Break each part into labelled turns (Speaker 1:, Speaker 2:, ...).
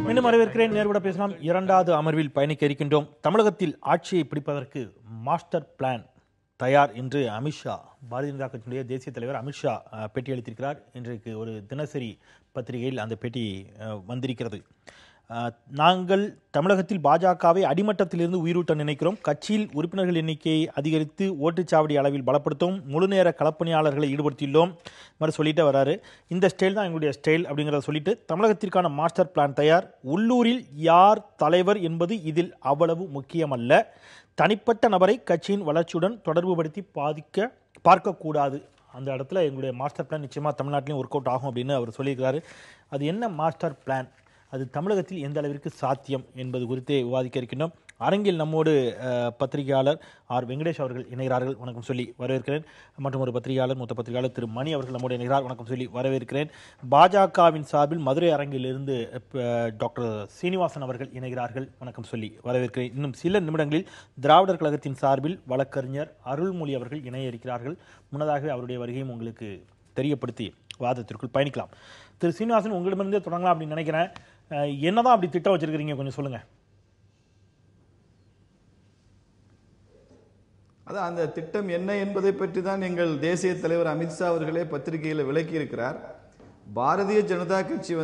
Speaker 1: மீண்டும் வரவேற்கிறேன். நேர்விட பேசலாம். இரண்டாவது அமர்வில் பயணிக்க இருக்கின்றோம். தமிழகத்தில் ஆட்சியை பிடிப்பதற்கு மாஸ்டர் பிளான் தயார் என்று அமித்ஷா, பாரதிய ஜனதா கட்சியினுடைய தேசிய தலைவர் அமித்ஷா பேட்டியளித்திருக்கிறார். இன்றைக்கு ஒரு தினசரி பத்திரிகையில் அந்த பேட்டி வந்திருக்கிறது. நாங்கள் தமிழகத்தில் பாஜகவை அடிமட்டத்திலிருந்து உயிரூட்ட நினைக்கிறோம். கட்சியில் உறுப்பினர்கள் எண்ணிக்கையை அதிகரித்து ஓட்டுச்சாவடி அளவில் பலப்படுத்தும், முழுநேர களப்பணியாளர்களை ஈடுபடுத்தியுள்ளோம் மாதிரி சொல்லிட்டு வராரு. இந்த ஸ்டைல் தான் எங்களுடைய ஸ்டைல் அப்படிங்கிறத சொல்லிட்டு தமிழகத்திற்கான மாஸ்டர் பிளான் தயார். உள்ளூரில் யார் தலைவர் என்பது இதில் அவ்வளவு முக்கியமல்ல. தனிப்பட்ட நபரை கட்சியின் வளர்ச்சியுடன் தொடர்புபடுத்தி பார்க்கக்கூடாது. அந்த இடத்துல எங்களுடைய மாஸ்டர் பிளான் நிச்சயமாக தமிழ்நாட்டிலையும் ஒர்க் அவுட் ஆகும் அப்படின்னு அவர் சொல்லியிருக்கிறாரு. அது என்ன மாஸ்டர் பிளான், அது தமிழகத்தில் எந்த அளவிற்கு சாத்தியம் என்பது குறித்து விவாதிக்க இருக்கின்றோம். அரங்கில் நம்மோடு பத்திரிகையாளர் ஆர் வெங்கடேஷ் அவர்கள் இணைகிறார்கள். வணக்கம் சொல்லி வரவேற்கிறேன். மற்றும் ஒரு பத்திரிகையாளர், மூத்த பத்திரிகையாளர் திரு மணி அவர்கள் நம்மோடு இணைகிறார். வணக்கம் சொல்லி வரவேற்கிறேன். பாஜகவின் சார்பில் மதுரை அரங்கிலிருந்து டாக்டர் சீனிவாசன் அவர்கள் இணைகிறார்கள். வணக்கம் சொல்லி வரவேற்கிறேன். இன்னும் சில நிமிடங்களில் திராவிடர் கழகத்தின் சார்பில் வழக்கறிஞர் அருள்மொழி அவர்கள் இணைய இருக்கிறார்கள். முன்னதாகவே அவருடைய வருகையும் உங்களுக்கு தெரியப்படுத்தி வாதத்திற்குள் பயணிக்கலாம். திரு சீனிவாசன், உங்களிடமிருந்தே தொடங்கலாம் அப்படின்னு நினைக்கிறேன். என்னதான் அப்படி திட்டம் வச்சிருக்கிறீங்க, கொஞ்சம் சொல்லுங்க.
Speaker 2: அதான் அந்த திட்டம் என்ன என்பதை பற்றி தான் எங்கள் தேசிய தலைவர் அமித்ஷா அவர்களே பத்திரிகையில் விளக்கி இருக்கிறார். பாரதிய ஜனதா கட்சி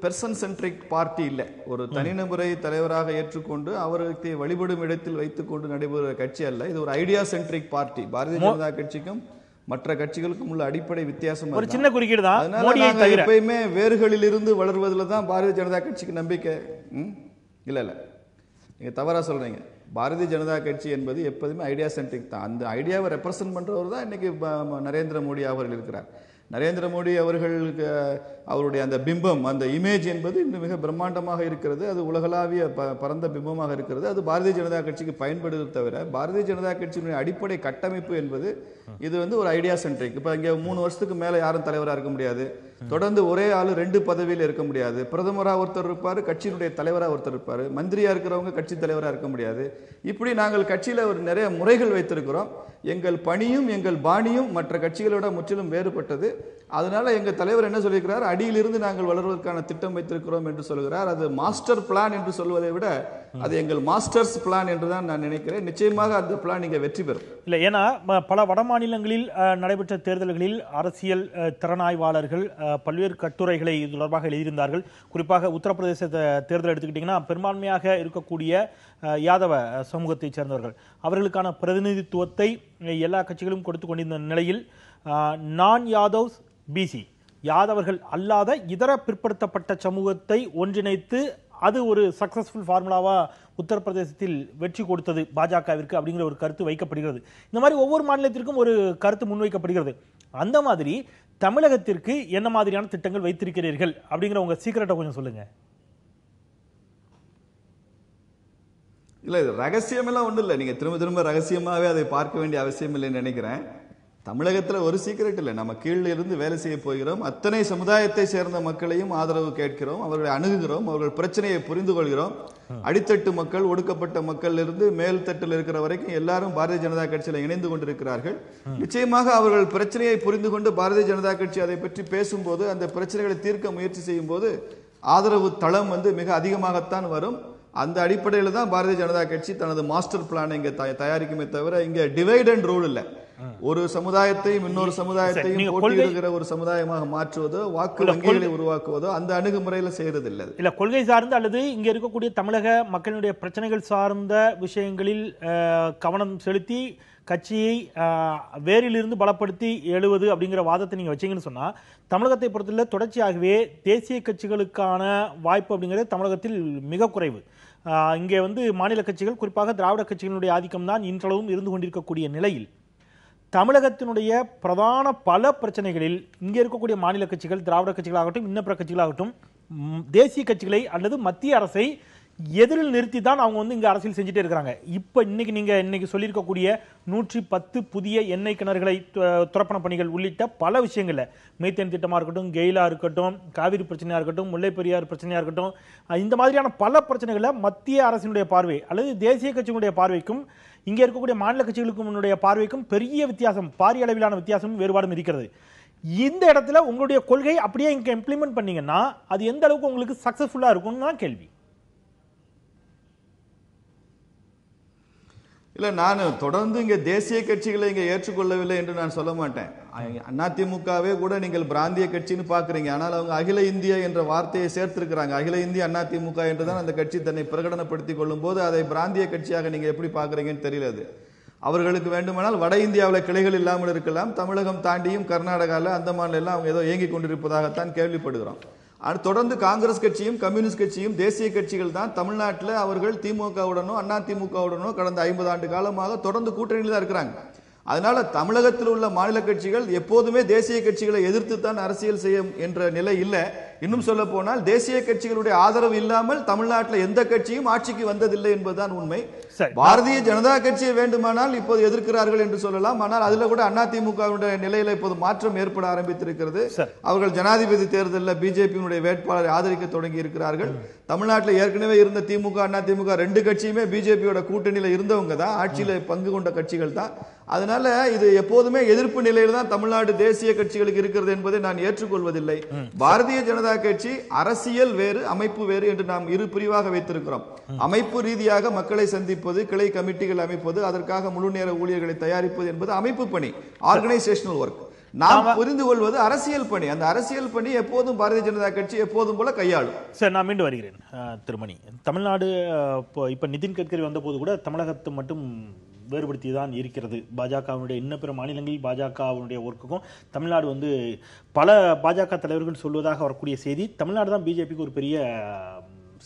Speaker 2: பெர்சன் சென்ட்ரிக் பார்ட்டி இல்லை. ஒரு தனிநபரை தலைவராக ஏற்றுக்கொண்டு அவருக்கு வழிபடும் இடத்தில் வைத்துக் கொண்டு நடைபெறுகிற கட்சி அல்ல. இது ஒரு idea centric party. Bharatiya Janata கட்சிக்கும் மற்ற கட்சிகளுக்கும் உள்ள அடிப்படை வித்தியாசம்
Speaker 1: ஒரு சின்ன குறுக்கீடு தான்.
Speaker 2: அதனால எப்பயுமே வேர்களில் இருந்து வளர்வதில் தான் பாரதிய ஜனதா கட்சிக்கு நம்பிக்கை. இல்ல நீங்க தவறா சொல்றீங்க. பாரதிய ஜனதா கட்சி என்பது எப்போதுமே ஐடியா சென்ட்ரிக் தான். அந்த ஐடியாவை ரெப்ரசன்ட் பண்றவர் தான் இன்னைக்கு நரேந்திர மோடி அவர்கள் இருக்கிறார். நரேந்திர மோடி அவர்களுக்கு அவருடைய அந்த பிம்பம், அந்த இமேஜ் என்பது இன்னும் மிக பிரம்மாண்டமாக இருக்கிறது. அது உலகளாவிய பரந்த பிம்பமாக இருக்கிறது. அது பாரதிய ஜனதா கட்சிக்கு பயன்படுவதை தவிர பாரதிய ஜனதா கட்சியினுடைய அடிப்படை கட்டமைப்பு என்பது இது ஒரு ஐடியா சென்ட்ரிக். இப்போ இங்கே 3 வருஷத்துக்கு மேலே யாரும் தலைவராக இருக்க முடியாது. தொடர்ந்து ஒரே ஆளு 2 பதவியில் இருக்க முடியாது. பிரதமராக ஒருத்தர் இருப்பார், கட்சியினுடைய தலைவராக ஒருத்தர் இருப்பார். மந்திரியா இருக்கிறவங்க கட்சி தலைவராக இருக்க முடியாது. இப்படி நாங்கள் கட்சியில் நிறைய முறைகள் வைத்திருக்கிறோம். எங்கள் பணியும் எங்கள் பாணியும் மற்ற கட்சிகளோட முற்றிலும் வேறுபட்டது. அதனால எங்க தலைவர் என்ன சொல்லியிருக்கிறார், அடியிலிருந்து நாங்கள் வளர்வதற்கான திட்டம் வைத்திருக்கிறோம் என்று சொல்கிறார். அது மாஸ்டர் பிளான் என்று சொல்வதை விட அது எங்கள் மாஸ்டர்ஸ் பிளான் என்று தான் நான் நினைக்கிறேன். நிச்சயமாக அந்த பிளான் இங்கே வெற்றி பெறும்.
Speaker 1: இல்லை, ஏன்னா பல வட மாநிலங்களில் நடைபெற்ற தேர்தல்களில் அரசியல் திறனாய்வாளர்கள் பல்வேறு கட்டுரைகளை இது தொடர்பாக எழுதியிருந்தார்கள். குறிப்பாக உத்தரப்பிரதேச தேர்தல் எடுத்துக்கிட்டிங்கன்னா பெரும்பான்மையாக இருக்கக்கூடிய யாதவ சமூகத்தைச் சேர்ந்தவர்கள், அவர்களுக்கான பிரதிநிதித்துவத்தை எல்லா கட்சிகளும் கொடுத்து கொண்டிருந்த நிலையில் நான் யாதவ்ஸ் பிசி, யாதவர்கள் அல்லாத இதர பிற்படுத்தப்பட்ட சமூகத்தை ஒன்றிணைத்து அது ஒரு சக்சஸ்ஃபுல் ஃபார்முலாவா உத்தரப்பிரதேசத்தில் வெற்றி கொடுத்தது பாஜகவிற்கு அப்படிங்கிற ஒரு கருத்து வைக்கப்படுகிறது. இந்த மாதிரி ஒவ்வொரு மாநிலத்திற்கும் ஒரு கருத்து முன்வைக்கப்படுகிறது. அந்த மாதிரி தமிழகத்திற்கு என்ன மாதிரியான திட்டங்கள் வைத்திருக்கிறீர்கள் அப்படிங்கிற உங்க சீக்கிரட்டை கொஞ்சம் சொல்லுங்க.
Speaker 2: இல்லை, இது ரகசியமெல்லாம் ஒன்றும் இல்லை. நீங்கள் திரும்ப திரும்ப ரகசியமாகவே அதை பார்க்க வேண்டிய அவசியம் இல்லைன்னு நினைக்கிறேன். தமிழகத்தில் ஒரு சீக்கிரட் இல்லை. நம்ம கீழே இருந்து வேலை செய்ய போகிறோம். அத்தனை சமுதாயத்தை சேர்ந்த மக்களையும் ஆதரவு கேட்கிறோம், அவர்களை அணுகுகிறோம், அவர்கள் பிரச்சனையை புரிந்து கொள்கிறோம். அடித்தட்டு மக்கள், ஒடுக்கப்பட்ட மக்கள் இருந்து மேல் தட்டில் இருக்கிற வரைக்கும் எல்லாரும் பாரதிய ஜனதா கட்சியில் இணைந்து கொண்டிருக்கிறார்கள். நிச்சயமாக அவர்கள் பிரச்சனையை புரிந்து கொண்டு பாரதிய ஜனதா கட்சி அதை பற்றி பேசும்போது, அந்த பிரச்சனைகளை தீர்க்க முயற்சி செய்யும் போது ஆதரவு தளம் மிக அதிகமாகத்தான் வரும். அந்த அடிப்படையில் தான் பாரதிய ஜனதா கட்சி தனது மாஸ்டர் பிளான் இங்க தயாரிக்குமே தவிர இங்க டிவைட் அண்ட் ரூல் இல்ல. ஒரு சமுதாயத்தையும் இன்னொரு சமுதாயத்தையும் போட்டியிடுகிற ஒரு சமுதாயமாக மாற்றுவதோ, வாக்கு வங்கிகளை உருவாக்குவதோ அந்த அணுகுமுறையில செய்யறது இல்லை.
Speaker 1: இல்ல, கொள்கை சார்ந்த அல்லது இங்க இருக்கக்கூடிய தமிழக மக்களுடைய பிரச்சனைகள் சார்ந்த விஷயங்களில் கவனம் செலுத்தி கட்சியை வேரிலிருந்து பலப்படுத்தி எழுவது அப்படிங்கிற வாதத்தை நீங்க வச்சீங்கன்னு சொன்னா, தமிழகத்தை பொறுத்தவரை தொடர்ச்சியாகவே தேசிய கட்சிகளுக்கான வாய்ப்பு அப்படிங்கிறது தமிழகத்தில் மிக குறைவு. இங்கே மாநில கட்சிகள், குறிப்பாக திராவிட கட்சிகளுடைய ஆதிக்கம் தான் இன்றளவும் இருந்து கொண்டிருக்கக்கூடிய நிலையில் தமிழகத்தினுடைய பிரதான பல பிரச்சனைகளில் இங்கே இருக்கக்கூடிய மாநில கட்சிகள், திராவிட கட்சிகளாகட்டும் இன்ன பிற கட்சிகளாகட்டும், தேசிய கட்சிகளை அல்லது மத்திய அரசை எதிரில் நிறுத்தி தான் அவங்க இங்க அரசியல் செஞ்சுட்டே இருக்காங்க. இப்ப இன்னைக்கு சொல்லியிருக்கக்கூடிய 110 புதிய எண்ணெய் கிணறுகளை துறப்பண பணிகள் உள்ளிட்ட பல விஷயங்கள்ல, மீத்தேன் திட்டமா இருக்கட்டும், கெயிலா இருக்கட்டும், காவிரி பிரச்சனையா இருக்கட்டும், முல்லை பெரியார் பிரச்சனையா இருக்கட்டும், இந்த மாதிரியான பல பிரச்சனைகளை மத்திய அரசினுடைய பார்வை அல்லது தேசிய கட்சியினுடைய பார்வைக்கும் இங்கே இருக்கக்கூடிய மாநில கட்சிகளுக்கும் பார்வைக்கும் பெரிய வித்தியாசம், பாரிய அளவிலான வித்தியாசமும் வேறுபாடும் இருக்கிறது. இந்த இடத்துல உங்களுடைய கொள்கை அப்படியே இங்க இம்ப்ளிமெண்ட் பண்ணீங்கன்னா அது எந்த அளவுக்கு உங்களுக்கு சக்சஸ்ஃபுல்லா இருக்கும்னு தான் கேள்வி.
Speaker 2: இல்லை, நான் தொடர்ந்து இங்கே தேசிய கட்சிகளை இங்கே ஏற்றுக்கொள்ளவில்லை என்று நான் சொல்ல மாட்டேன். அதிமுகவே கூட நீங்கள் பிராந்திய கட்சின்னு பார்க்குறீங்க, ஆனால் அவங்க அகில இந்திய என்ற வார்த்தையை சேர்த்திருக்கிறாங்க. அகில இந்திய அதிமுக என்று தான் அந்த கட்சி தன்னை பிரகடனப்படுத்திக் கொள்ளும் போது அதை பிராந்திய கட்சியாக நீங்கள் எப்படி பார்க்குறீங்கன்னு தெரியல. அவர்களுக்கு வேண்டுமானால் வட இந்தியாவில் கிளைகள் இல்லாமல் இருக்கலாம், தமிழகம் தாண்டியும் கர்நாடகாவில் அந்தமான்ல எல்லாம் அவங்க ஏதோ இயங்கிக் கொண்டிருப்பதாகத்தான் கேள்விப்படுகிறோம். தொடர்ந்து காங்கிரஸ் கட்சியும் கம்யூனிஸ்ட் கட்சியும் தேசிய கட்சிகள் தான் தமிழ்நாட்டில் அவர்கள் திமுகவுடனோ அதிமுகவுடனோ கடந்த 50 ஆண்டு காலமாக தொடர்ந்து கூட்டணியில் தான் இருக்கிறாங்க. அதனால தமிழகத்தில் உள்ள மாநில கட்சிகள் எப்போதுமே தேசிய கட்சிகளை எதிர்த்து தான் அரசியல் செய்யும் என்ற நிலை இல்லை. இன்னும் சொல்ல போனால் தேசிய கட்சிகளுடைய ஆதரவு இல்லாமல் தமிழ்நாட்டில் எந்த கட்சியும் ஆட்சிக்கு வந்ததில்லை என்பதுதான் உண்மை. பாரதிய ஜனதா கட்சியை வேண்டுமானால் இப்போது எதிர்க்கிறார்கள் என்று சொல்லலாம், ஆனால் அதுல கூட அதிமுகவுடைய நிலையில இப்போது மாற்றம் ஏற்பட ஆரம்பித்திருக்கிறது. அவர்கள் ஜனாதிபதி தேர்தலில் பிஜேபியினுடைய வேட்பாளரை ஆதரிக்க தொடங்கி இருக்கிறார்கள். தமிழ்நாட்டில் ஏற்கனவே இருந்த திமுக அதிமுக ரெண்டு கட்சியுமே பிஜேபியோட கூட்டணியில இருந்தவங்க தான், ஆட்சியில பங்கு கொண்ட கட்சிகள் தான். அதனால இது எப்போதுமே எதிர்ப்பு நிலையில் தான் தமிழ்நாடு தேசிய கட்சிகளுக்கு இருக்கிறது என்பதை நான் ஏற்றுக்கொள்வதில்லை. பாரதிய ஜனதா கட்சி அரசியல் வேறு அமைப்பு வேறு என்று நாம் இரு பிரிவாக வைத்திருக்கிறோம். அமைப்பு ரீதியாக மக்களை சந்திப்பது, கிளை கமிட்டிகள் அமைப்பது, அதற்காக முழு நேர ஊழியர்களை தயாரிப்பது என்பது அமைப்பு பணி, ஆர்கனைசேஷனல் ஒர்க். நாம் புரிந்து கொள்வது அரசியல் பணி. அந்த அரசியல் பணி எப்போதும் பாரதிய ஜனதா கட்சி எப்போதும் போல கையாளும்.
Speaker 1: சார், நான் மீண்டும் வருகிறேன். திருமணி, தமிழ்நாடு இப்ப நிதின் கட்கரி வந்த போது கூட தமிழகத்தை மட்டும் வேறுபடுத்தி தான் இருக்கிறது. பாஜகவுடைய இன்னும் பிற மாநிலங்களில் பாஜகவுடைய ஒர்க்குக்கும் தமிழ்நாடு பல பாஜக தலைவர்கள் சொல்வதாக வரக்கூடிய செய்தி, தமிழ்நாடு தான் பிஜேபிக்கு ஒரு பெரிய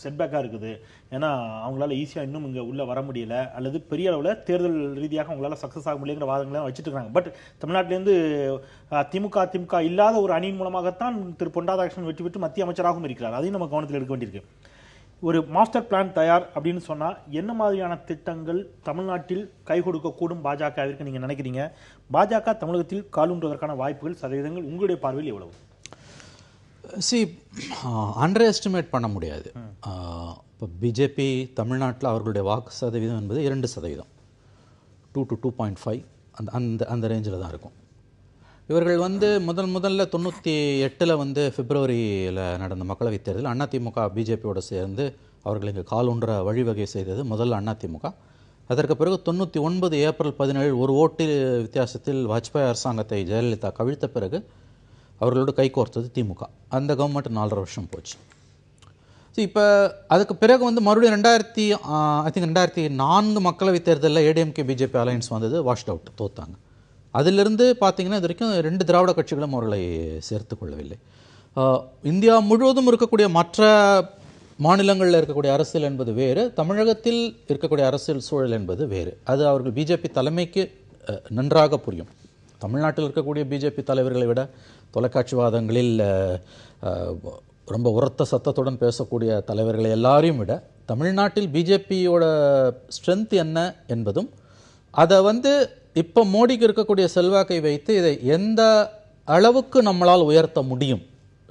Speaker 1: செட்பேக்காக இருக்குது. ஏன்னா அவங்களால ஈஸியாக இன்னும் இங்கே உள்ளே வர முடியல, அல்லது பெரிய அளவில் தேர்தல் ரீதியாக அவங்களால சக்ஸஸ் ஆக முடியலைங்கிற வாதங்கள்லாம் வச்சுட்டு இருக்காங்க. பட் தமிழ்நாட்டிலேருந்து திமுக இல்லாத ஒரு அணியின் மூலமாகத்தான் திரு பொன் ராதாகிருஷ்ணன் வெற்றி பெற்று மத்திய அமைச்சராகவும் இருக்கிறார். அதையும் நம்ம கவனத்தில் எடுக்க வேண்டியிருக்கு. ஒரு மாஸ்டர் பிளான் தயார் அப்படின்னு சொன்னா என்ன மாதிரியான திட்டங்கள் தமிழ்நாட்டில் கை கொடுக்கக்கூடும் பாஜகவிற்கு நீங்க நினைக்கிறீங்க? பாஜக தமிழகத்தில் காலூன்றுவதற்கான வாய்ப்புகள், சதவீதங்கள் உங்களுடைய பார்வையில் எவ்வளவு?
Speaker 3: அண்டர் எஸ்டிமேட் பண்ண முடியாது. இப்போ பிஜேபி தமிழ்நாட்டில் அவர்களுடைய வாக்கு சதவீதம் என்பது 2%, 2 to 2.5 அந்த ரேஞ்சில் தான் இருக்கும். இவர்கள் முதல்ல 98 பிப்ரவரியில் நடந்த மக்களவைத் தேர்தல் அதிமுக பிஜேபியோடு சேர்ந்து அவர்கள் இங்கு காலூன்ற வழிவகை செய்தது முதல்ல அதிமுக. அதற்கு பிறகு 99 ஏப்ரல் 17 ஒரு ஓட்டு வித்தியாசத்தில் வாஜ்பாய் அரசாங்கத்தை ஜெயலலிதா கவிழ்த்த பிறகு அவர்களோடு கைகோர்த்தது திமுக. அந்த கவர்மெண்ட் 4.5 வருஷம் போச்சு. இப்போ அதுக்கு பிறகு மறுபடியும் 2004 மக்களவைத் தேர்தலில் ஏடிஎம்கே பிஜேபி அலையன்ஸ் வந்தது, வாஷ்ட் அவுட், தோத்தாங்க. அதிலிருந்து பார்த்தீங்கன்னா இது வரைக்கும் 2 திராவிட கட்சிகளும் அவர்களை சேர்த்து கொள்ளவில்லை. இந்தியா முழுவதும் இருக்கக்கூடிய மற்ற மாநிலங்களில் இருக்கக்கூடிய அரசியல் என்பது வேறு, தமிழகத்தில் இருக்கக்கூடிய அரசியல் சூழல் என்பது வேறு. அது அவர்கள் பிஜேபி தலைமைக்கு நன்றாக புரியும். தமிழ்நாட்டில் இருக்கக்கூடிய பிஜேபி தலைவர்களை விட தொலைக்காட்சிவாதங்களில் ரொம்ப உரத்த சத்தத்துடன் பேசக்கூடிய தலைவர்களை எல்லாரையும் விட தமிழ்நாட்டில் பிஜேபியோட ஸ்ட்ரென்த் என்ன என்பதும், அதை இப்போ மோடிக்கு இருக்கக்கூடிய செல்வாக்கை வைத்து இதை எந்த அளவுக்கு நம்மளால் உயர்த்த முடியும்,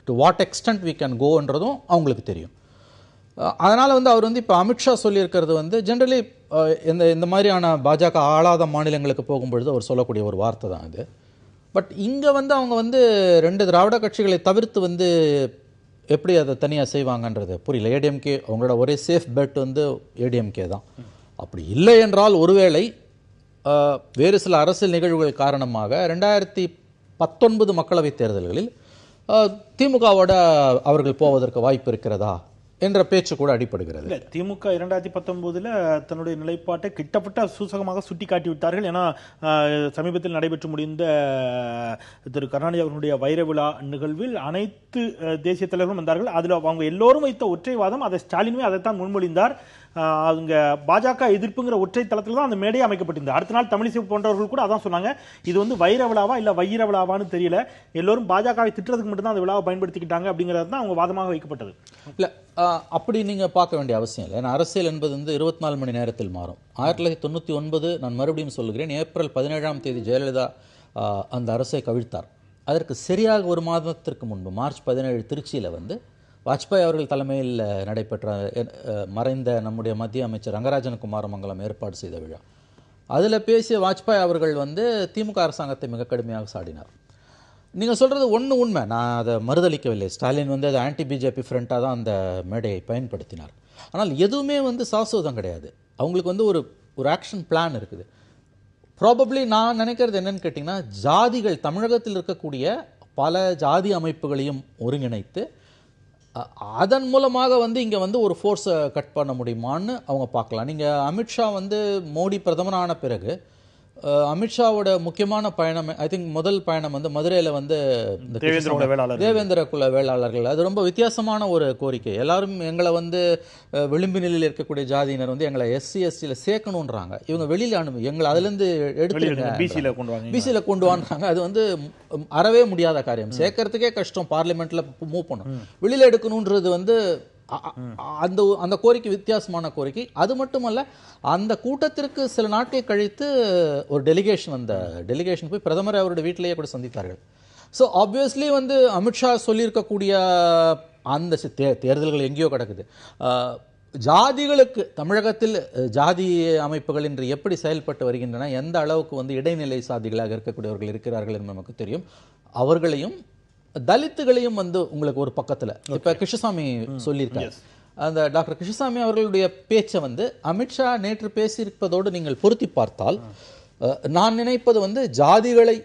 Speaker 3: to what extent we can கோன்றதும் அவங்களுக்கு தெரியும். அதனால் அவர் இப்போ அமித்ஷா சொல்லியிருக்கிறது ஜென்ரலி இந்த மாதிரியான பாஜக ஆளாத மாநிலங்களுக்கு போகும்பொழுது அவர் சொல்லக்கூடிய ஒரு வார்த்தை தான் இது. பட் இங்கே அவங்க 2 திராவிட கட்சிகளை தவிர்த்து எப்படி அதை தனியாக செய்வாங்கன்றது புரியல. ஏடிஎம்கே அவங்களோட ஒரே சேஃப் பெட் ஏடிஎம்கே தான். அப்படி இல்லை என்றால் ஒருவேளை வேறு சில அரசியல் நிகழ்வுகள் காரணமாக 2019 மக்களவைத் தேர்தல்களில் திமுகவோட அவர்கள் போவதற்கு வாய்ப்பு இருக்கிறதா என்ற பேச்சு கூட அடிபடுகிறது.
Speaker 1: திமுக 2019 தன்னுடைய நிலைப்பாட்டை கிட்டத்தட்ட சூசகமாக சுட்டி காட்டி விட்டார்கள். ஏன்னா சமீபத்தில் நடைபெற்று முடிந்த திரு கருணாநிதி அவர்களுடைய வைர விழா நிகழ்வில் அனைத்து தேசிய தலைவர்களும் வந்தார்கள். அதில் அவங்க எல்லோரும் வைத்த ஒற்றை வாதம், அதை ஸ்டாலினுமே அதைத்தான் முன்மொழிந்தார். அவங்க பாஜக எதிர்ப்புங்கிற ஒற்றை தளத்தில் தான் அந்த மேடையை அமைக்கப்பட்டிருந்தது. அடுத்த நாள் தமிழிசை போன்றவர்கள் கூட அதான் சொன்னாங்க, இது வைர விழாவா இல்ல வைர விழாவான்னு தெரியல, எல்லோரும் பாஜகவை திட்டுறதுக்கு மட்டும்தான் அந்த விழாவை பயன்படுத்திக்கிட்டாங்க அப்படிங்கிறது தான் அவங்க வாதமாக வைக்கப்பட்டது.
Speaker 3: இல்ல அப்படி நீங்க பார்க்க வேண்டிய அவசியம் இல்லை. ஏன்னா அரசியல் என்பது 24 மணி நேரத்தில் மாறும். 1999 நான் மறுபடியும் சொல்லுகிறேன், ஏப்ரல் 17ஆம் தேதி ஜெயலலிதா அந்த அரசை கவிழ்த்தார். அதற்கு சரியாக ஒரு மாதத்திற்கு முன்பு மார்ச் 17 திருச்சியில் வாஜ்பாய் அவர்கள் தலைமையில் நடைபெற்ற மறைந்த நம்முடைய மத்திய அமைச்சர் ரங்கராஜன் குமாரமங்கலம் ஏற்பாடு செய்த விழா, அதில் பேசிய வாஜ்பாய் அவர்கள் திமுக அரசாங்கத்தை மிக கடுமையாக சாடினார். நீங்கள் சொல்கிறது ஒன்று உண்மை, நான் அதை மறுதளிக்கவில்லை. ஸ்டாலின் வந்து அதை ஆன்டி பிஜேபி ஃப்ரண்ட்டாக தான் அந்த மேடையை பயன்படுத்தினார். ஆனால் எதுவுமே வந்து சாஸ்வதம் கிடையாது. அவங்களுக்கு வந்து ஒரு ஆக்ஷன் பிளான் இருக்குது. ப்ராபப்ளி நான் நினைக்கிறது என்னன்னு கேட்டிங்கன்னா, ஜாதிகள் தமிழகத்தில் இருக்கக்கூடிய பல ஜாதி அமைப்புகளையும் ஒருங்கிணைத்து அதன் மூலமாக வந்து இங்கே வந்து ஒரு ஃபோர்ஸை கட் பண்ண முடியுமான்னு அவங்க பார்க்கலாம். நீங்கள் அமித்ஷா வந்து மோடி பிரதமரான பிறகு அமித்ஷாவோட முக்கியமான பயணம், ஐ திங்க் முதல் பயணம் வந்து மதுரையில் வந்து தேவேந்திர குல வேளாளர்கள், அது ரொம்ப வித்தியாசமான ஒரு கோரிக்கை. எல்லாரும் எங்களை வந்து விளிம்பு நிலையில் இருக்கக்கூடிய ஜாதியினர் வந்து எங்களை SC/STயில் சேர்க்கணுன்றாங்க. இவங்க வெளியில் எங்களை அதுலேருந்து எடுத்து பிசியில் கொண்டு வாங்குறாங்க. அது வந்து அறவே முடியாத காரியம், சேர்க்கறதுக்கே கஷ்டம், பார்லிமெண்ட்ல மூவ் பண்ணும். வெளியில் எடுக்கணுன்றது வந்து அந்த கோரிக்கை வித்தியாசமான கோரிக்கை. அது மட்டுமல்ல, அந்த கூட்டத்திற்கு சில நாட்கள் கழித்து ஒரு டெலிகேஷன் போய் பிரதமர் அவருடைய வீட்டிலேயே கூட சந்தித்தார்கள். ஸோ ஆப்வியஸ்லி வந்து அமித்ஷா சொல்லியிருக்கக்கூடிய அந்த தேர்தல்கள் எங்கேயோ கிடக்குது. ஜாதிகளுக்கு தமிழகத்தில் ஜாதி அமைப்புகள் இன்று எப்படி செயல்பட்டு வருகின்றன, எந்த அளவுக்கு வந்து இடைநிலை சாதிகளாக இருக்கக்கூடியவர்கள் இருக்கிறார்கள் என்று நமக்கு தெரியும். அவர்களையும் தலித்துகளையும் வந்து உங்களுக்கு ஒரு பக்கத்தில் இப்போ கிருஷ்ணசாமி சொல்லியிருக்காரு. அந்த டாக்டர் கிருஷ்ணசாமி அவர்களுடைய பேச்சை வந்து அமித்ஷா நேற்று பேசியிருப்பதோடு நீங்கள் பொருத்தி பார்த்தால், நான் நினைப்பது வந்து ஜாதிகளை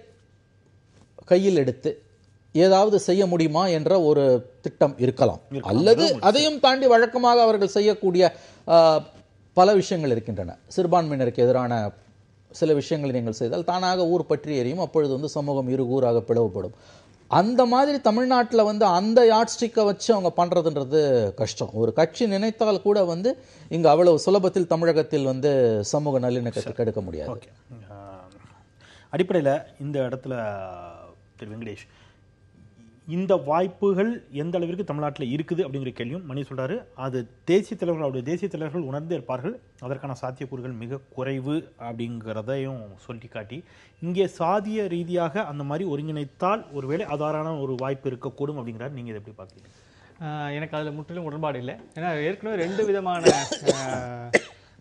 Speaker 3: கையில் எடுத்து ஏதாவது செய்ய முடியுமா என்ற ஒரு திட்டம் இருக்கலாம். அல்லது அதையும் தாண்டி வழக்கமாக அவர்கள் செய்யக்கூடிய பல விஷயங்கள் இருக்கின்றன. சிறுபான்மையினருக்கு எதிரான சில விஷயங்களை நீங்கள் செய்தால் தானாக ஊர் பற்றி எரியும், அப்பொழுது வந்து சமூகம் இரு ஊராக பிளவுபடும். அந்த மாதிரி தமிழ்நாட்டில் வந்து அந்த யாட்ஸ்டிக்கை வச்சு அவங்க பண்ணுறதுன்றது கஷ்டம். ஒரு கட்சி நினைத்தால் கூட வந்து இங்கே அவ்வளவு சுலபத்தில் தமிழகத்தில் வந்து சமூக நல்லிணக்கத்தை கெடுக்க முடியாது.
Speaker 1: ஓகே, அடிப்படையில் இந்த இடத்துல திரு வெங்கடேஷ், இந்த வாய்ப்புகள் எந்த அளவிற்கு தமிழ்நாட்டில் இருக்குது அப்படிங்கிற கேள்வியும் மணி சொல்கிறாரு. அது தேசிய தலைவர்கள், அவருடைய தேசிய தலைவர்கள் உணர்ந்தே இருப்பார்கள், அதற்கான சாத்தியக்கூறுகள் மிக குறைவு அப்படிங்கிறதையும் சொல்லி காட்டி, இங்கே சாதிய ரீதியாக அந்த மாதிரி ஒருங்கிணைத்தால் ஒருவேளை அதாரான ஒரு வாய்ப்பு இருக்கக்கூடும் அப்படிங்கிறார். நீங்கள் இதை எப்படி பார்க்குறீங்க?
Speaker 4: எனக்கு அதில் முற்றிலும் உடன்பாடு இல்லை. ஏன்னா ஏற்கனவே 2 விதமான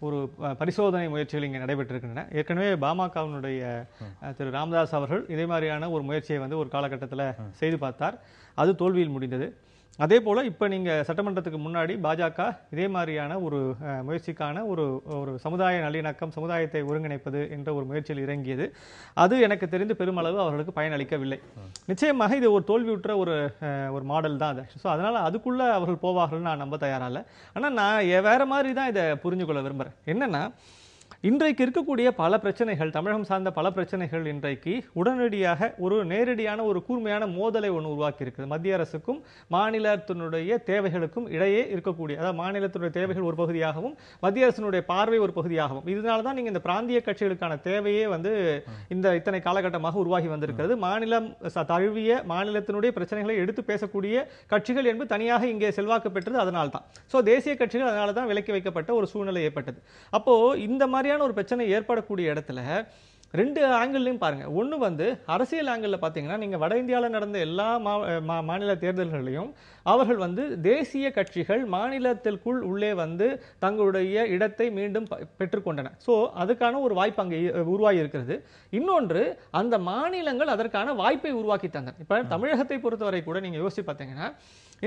Speaker 4: ஒரு பரிசோதனை முயற்சிகள் இங்கே நடைபெற்றிருக்கின்றன. ஏற்கனவே பாமகவினுடைய திரு ராமதாஸ் அவர்கள் இதே மாதிரியான ஒரு முயற்சியை வந்து ஒரு காலகட்டத்தில் செய்து பார்த்தார், அது தோல்வியில் முடிந்தது. அதே போல் இப்போ நீங்கள் சட்டமன்றத்துக்கு முன்னாடி பாஜக இதே மாதிரியான ஒரு முயற்சிக்கான ஒரு சமுதாய நல்லிணக்கம், சமுதாயத்தை ஒருங்கிணைப்பது என்ற ஒரு முயற்சியில் இறங்கியது. அது எனக்கு தெரிந்து பெருமளவு அவர்களுக்கு பயனளிக்கவில்லை. நிச்சயமாக இது ஒரு தோல்வியுற்ற ஒரு மாடல் தான் அது. ஸோ அதனால் அதுக்குள்ளே அவர்கள் போவார்கள்னு நான் நம்ப தயாராக இல்லை. ஆனால் நான் வேறு மாதிரி தான் இதை புரிஞ்சு கொள்ள விரும்புகிறேன். என்னென்னா, இன்றைக்கு இருக்கக்கூடிய பல பிரச்சனைகள், தமிழகம் சார்ந்த பல பிரச்சனைகள் இன்றைக்கு உடனடியாக ஒரு நேரடியான ஒரு கூர்மையான மோதலை ஒன்று உருவாக்கி இருக்குது. மத்திய அரசுக்கும் மாநிலத்தினுடைய தேவைகளுக்கும் இடையே இருக்கக்கூடிய, அதாவது மாநிலத்தினுடைய தேவைகள் ஒரு பகுதியாகவும் மத்திய அரசினுடைய பார்வை ஒரு பகுதியாகவும், இதனால தான் நீங்கள் இந்த பிராந்திய கட்சிகளுக்கான தேவையே வந்து இத்தனை காலகட்டமாக உருவாகி வந்திருக்கிறது. மாநிலம் தழுவிய மாநிலத்தினுடைய பிரச்சனைகளை எடுத்து பேசக்கூடிய கட்சிகள் என்பது தனியாக இங்கே செல்வாக்கு பெற்றது அதனால தான். ஸோ தேசிய கட்சிகள் அதனால தான் விலக்கி வைக்கப்பட்ட ஒரு சூழ்நிலை ஏற்பட்டது. அப்போ இந்த மாதிரி ஒரு பிரச்சனை ஏற்படக்கூடிய இடத்துல 2 ஆங்கிள்லையும் பாருங்க. ஒன்று வந்து அரசியல் ஆங்கிளில் பார்த்தீங்கன்னா, நீங்கள் வட இந்தியாவில் நடந்த எல்லா மாநில தேர்தல்களையும் அவர்கள் வந்து தேசிய கட்சிகள் மாநிலத்திற்குள் உள்ளே வந்து தங்களுடைய இடத்தை மீண்டும் பெற்றுக்கொண்டன. ஸோ அதுக்கான ஒரு வாய்ப்பு அங்கே உருவாகி இருக்கிறது. இன்னொன்று, அந்த மாநிலங்கள் அதற்கான வாய்ப்பை உருவாக்கி தந்தன. இப்போ தமிழகத்தை பொறுத்தவரை கூட நீங்கள் யோசிச்சு பார்த்தீங்கன்னா,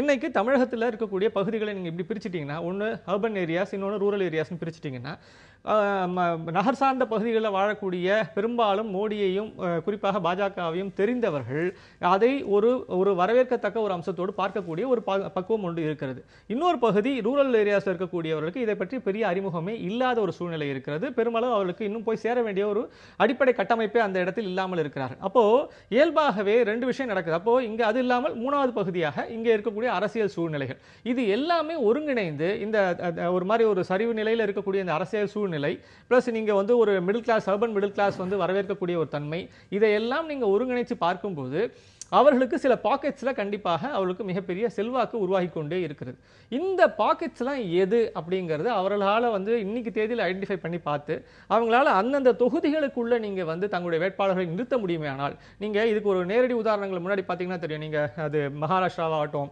Speaker 4: இன்னைக்கு தமிழகத்தில் இருக்கக்கூடிய பகுதிகளை நீங்கள் இப்படி பிரிச்சுட்டீங்கன்னா, ஒன்று அர்பன் ஏரியாஸ், இன்னொன்று ரூரல் ஏரியாஸ்னு பிரிச்சுட்டீங்கன்னா, நகர் சார்ந்த பகுதிகளில் வாழக்கூடிய பெரும்பாலும் மோடியையும் குறிப்பாக பாஜகவையும் தெரிந்தவர்கள் அதை ஒரு வரவேற்கத்தக்க ஒரு அம்சத்தோடு பார்க்கக்கூடிய ஒரு பக்குவம் ஒன்று இருக்கிறது. இன்னொரு பகுதி ரூரல் ஏரியாஸில் இருக்கக்கூடியவர்களுக்கு இதை பற்றி பெரிய அறிமுகமே இல்லாத ஒரு சூழ்நிலை இருக்கிறது. பெருமளவு அவர்களுக்கு இன்னும் போய் சேர வேண்டிய ஒரு அடிப்படை கட்டமைப்பே அந்த இடத்தில் இல்லாமல் இருக்கிறார்கள். அப்போ இயல்பாகவே 2 விஷயம் நடக்குது. அப்போ இங்கே அது இல்லாமல் 3வது பகுதியாக இங்கே இருக்கக்கூடிய அரசியல் சூழ்நிலைகள், இது எல்லாமே ஒருங்கிணைந்து இந்த ஒரு மாதிரி ஒரு சரிவு நிலையில் இருக்கக்கூடிய இந்த அரசியல் சூழ்நிலை பிளஸ் நீங்க வந்து ஒரு middle class, urban middle class வந்து வரவேற்கக்கூடிய ஒரு தன்மை, இதையெல்லாம் நீங்க ஒருங்கிணைச்சு பார்க்கும்போது அவர்களுக்கு சில பாக்கெட்ஸ்ல கண்டிப்பாக அவர்களுக்கு மிகப்பெரிய செல்வாக்கு உருவாகி கொண்டே இருக்கிறது. இந்த பாக்கெட்ஸ்லாம் எது அப்படிங்கிறது அவர்களால் வந்து இன்னைக்கு தேதியில் ஐடென்டிஃபை பண்ணி பார்த்து அவங்களால அந்தந்த தொகுதிகளுக்குள்ள நீங்க வந்து தங்களுடைய வேட்பாளர்களை நிறுத்த முடியுமே. ஆனால் நீங்க இதுக்கு ஒரு நேரடி உதாரணங்கள் முன்னாடி பார்த்தீங்கன்னா தெரியும். நீங்க அது மகாராஷ்டிராவாகட்டும்,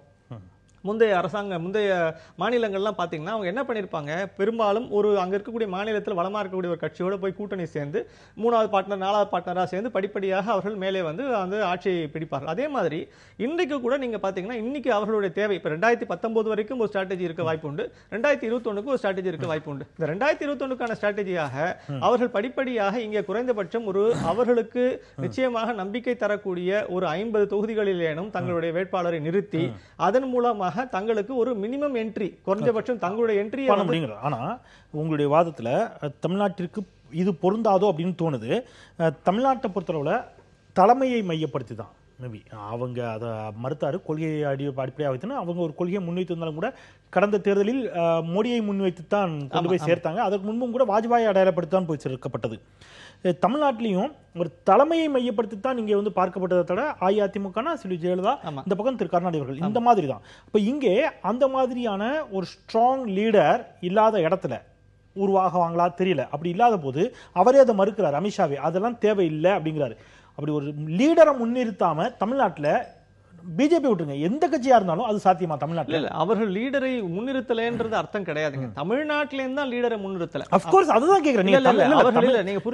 Speaker 4: முந்தைய மாநிலங்கள்லாம் பார்த்தீங்கன்னா அவங்க என்ன பண்ணியிருப்பாங்க, பெரும்பாலும் அங்கே இருக்கக்கூடிய மாநிலத்தில் வளமாக இருக்கக்கூடிய ஒரு கட்சியோட போய் கூட்டணி சேர்ந்து 3வது பார்ட்னர் 4வது பார்ட்னராக சேர்ந்து படிப்படியாக அவர்கள் மேலே வந்து ஆட்சியை பிடிப்பார்கள். அதே மாதிரி இன்றைக்கு கூட நீங்கள் பார்த்தீங்கன்னா இன்னைக்கு அவர்களுடைய தேவை இப்போ 2019 வரைக்கும் ஒரு ஸ்ட்ராட்டஜி இருக்க வாய்ப்பு உண்டு, 2021க்கு ஒரு ஸ்ட்ராட்டஜி இருக்க வாய்ப்பு உண்டு. இந்த 2021க்கான ஸ்ட்ராட்டஜியாக அவர்கள் படிப்படியாக இங்கே குறைந்தபட்சம் அவர்களுக்கு நிச்சயமாக நம்பிக்கை தரக்கூடிய ஒரு 50 தொகுதிகளிலேனும் தங்களுடைய வேட்பாளரை நிறுத்தி அதன் மூலமாக தங்களுக்கு ஒரு மினிமம் என்ட்ரி, குறைஞ்சபட்சம் தங்களுடைய என்ட்ரி
Speaker 1: பண்ண முடியுங்க. ஆனா உங்களுடைய வாதத்துல தமிழ்நாட்டிற்கு இது பொருந்தாதோ அப்படின்னு தோணுது. தமிழ்நாட்டை பொறுத்தளவுல தலைமையை மையப்படுத்தி தான் மேபி அவங்க அதை மறுத்தாரு. கொள்கையை அடிப்படையாக வைத்துனா அவங்க ஒரு கொள்கையை முன்வைத்து இருந்தாலும் கூட கடந்த தேர்தலில் மோடியை முன்வைத்து தான் கொண்டு போய் சேர்த்தாங்க. அதற்கு முன்பும் கூட வாஜ்பாயை அடையாளப்படுத்தி போய் சேர்க்கப்பட்டது. தமிழ்நாட்டிலையும் ஒரு தலைமையை மையப்படுத்தி தான் இங்கே வந்து பார்க்கப்பட்டதை தவிர அஇஅதிமுகனா செல்வி ஜெயலலிதா, இந்த பக்கம் திரு கருணாநிதி அவர்கள், இந்த மாதிரி தான். இப்போ இங்கே அந்த மாதிரியான ஒரு ஸ்ட்ராங் லீடர் இல்லாத இடத்துல உருவாகுவாங்களா தெரியல. அப்படி இல்லாத போது அவரே அதை மறுக்கிறார். அமித்ஷாவே அதெல்லாம் தேவையில்லை அப்படிங்கிறாரு. அப்படி ஒரு லீடரை முன்னிறுத்தாம தமிழ்நாட்டில் பிஜேபி விட்டுருங்க, எந்த கட்சியா இருந்தாலும் அது சாத்தியமா தமிழ்நாட்டில்?
Speaker 4: அவர்கள் லீடரை முன்னிறுத்தலைன்றது அர்த்தம் கிடையாதுங்க. தமிழ்நாட்டில இருந்தா லீடரை முன்னிறுத்தல.
Speaker 1: ஆஃப் கோர்ஸ் அதுதான் கேக்குறேன்.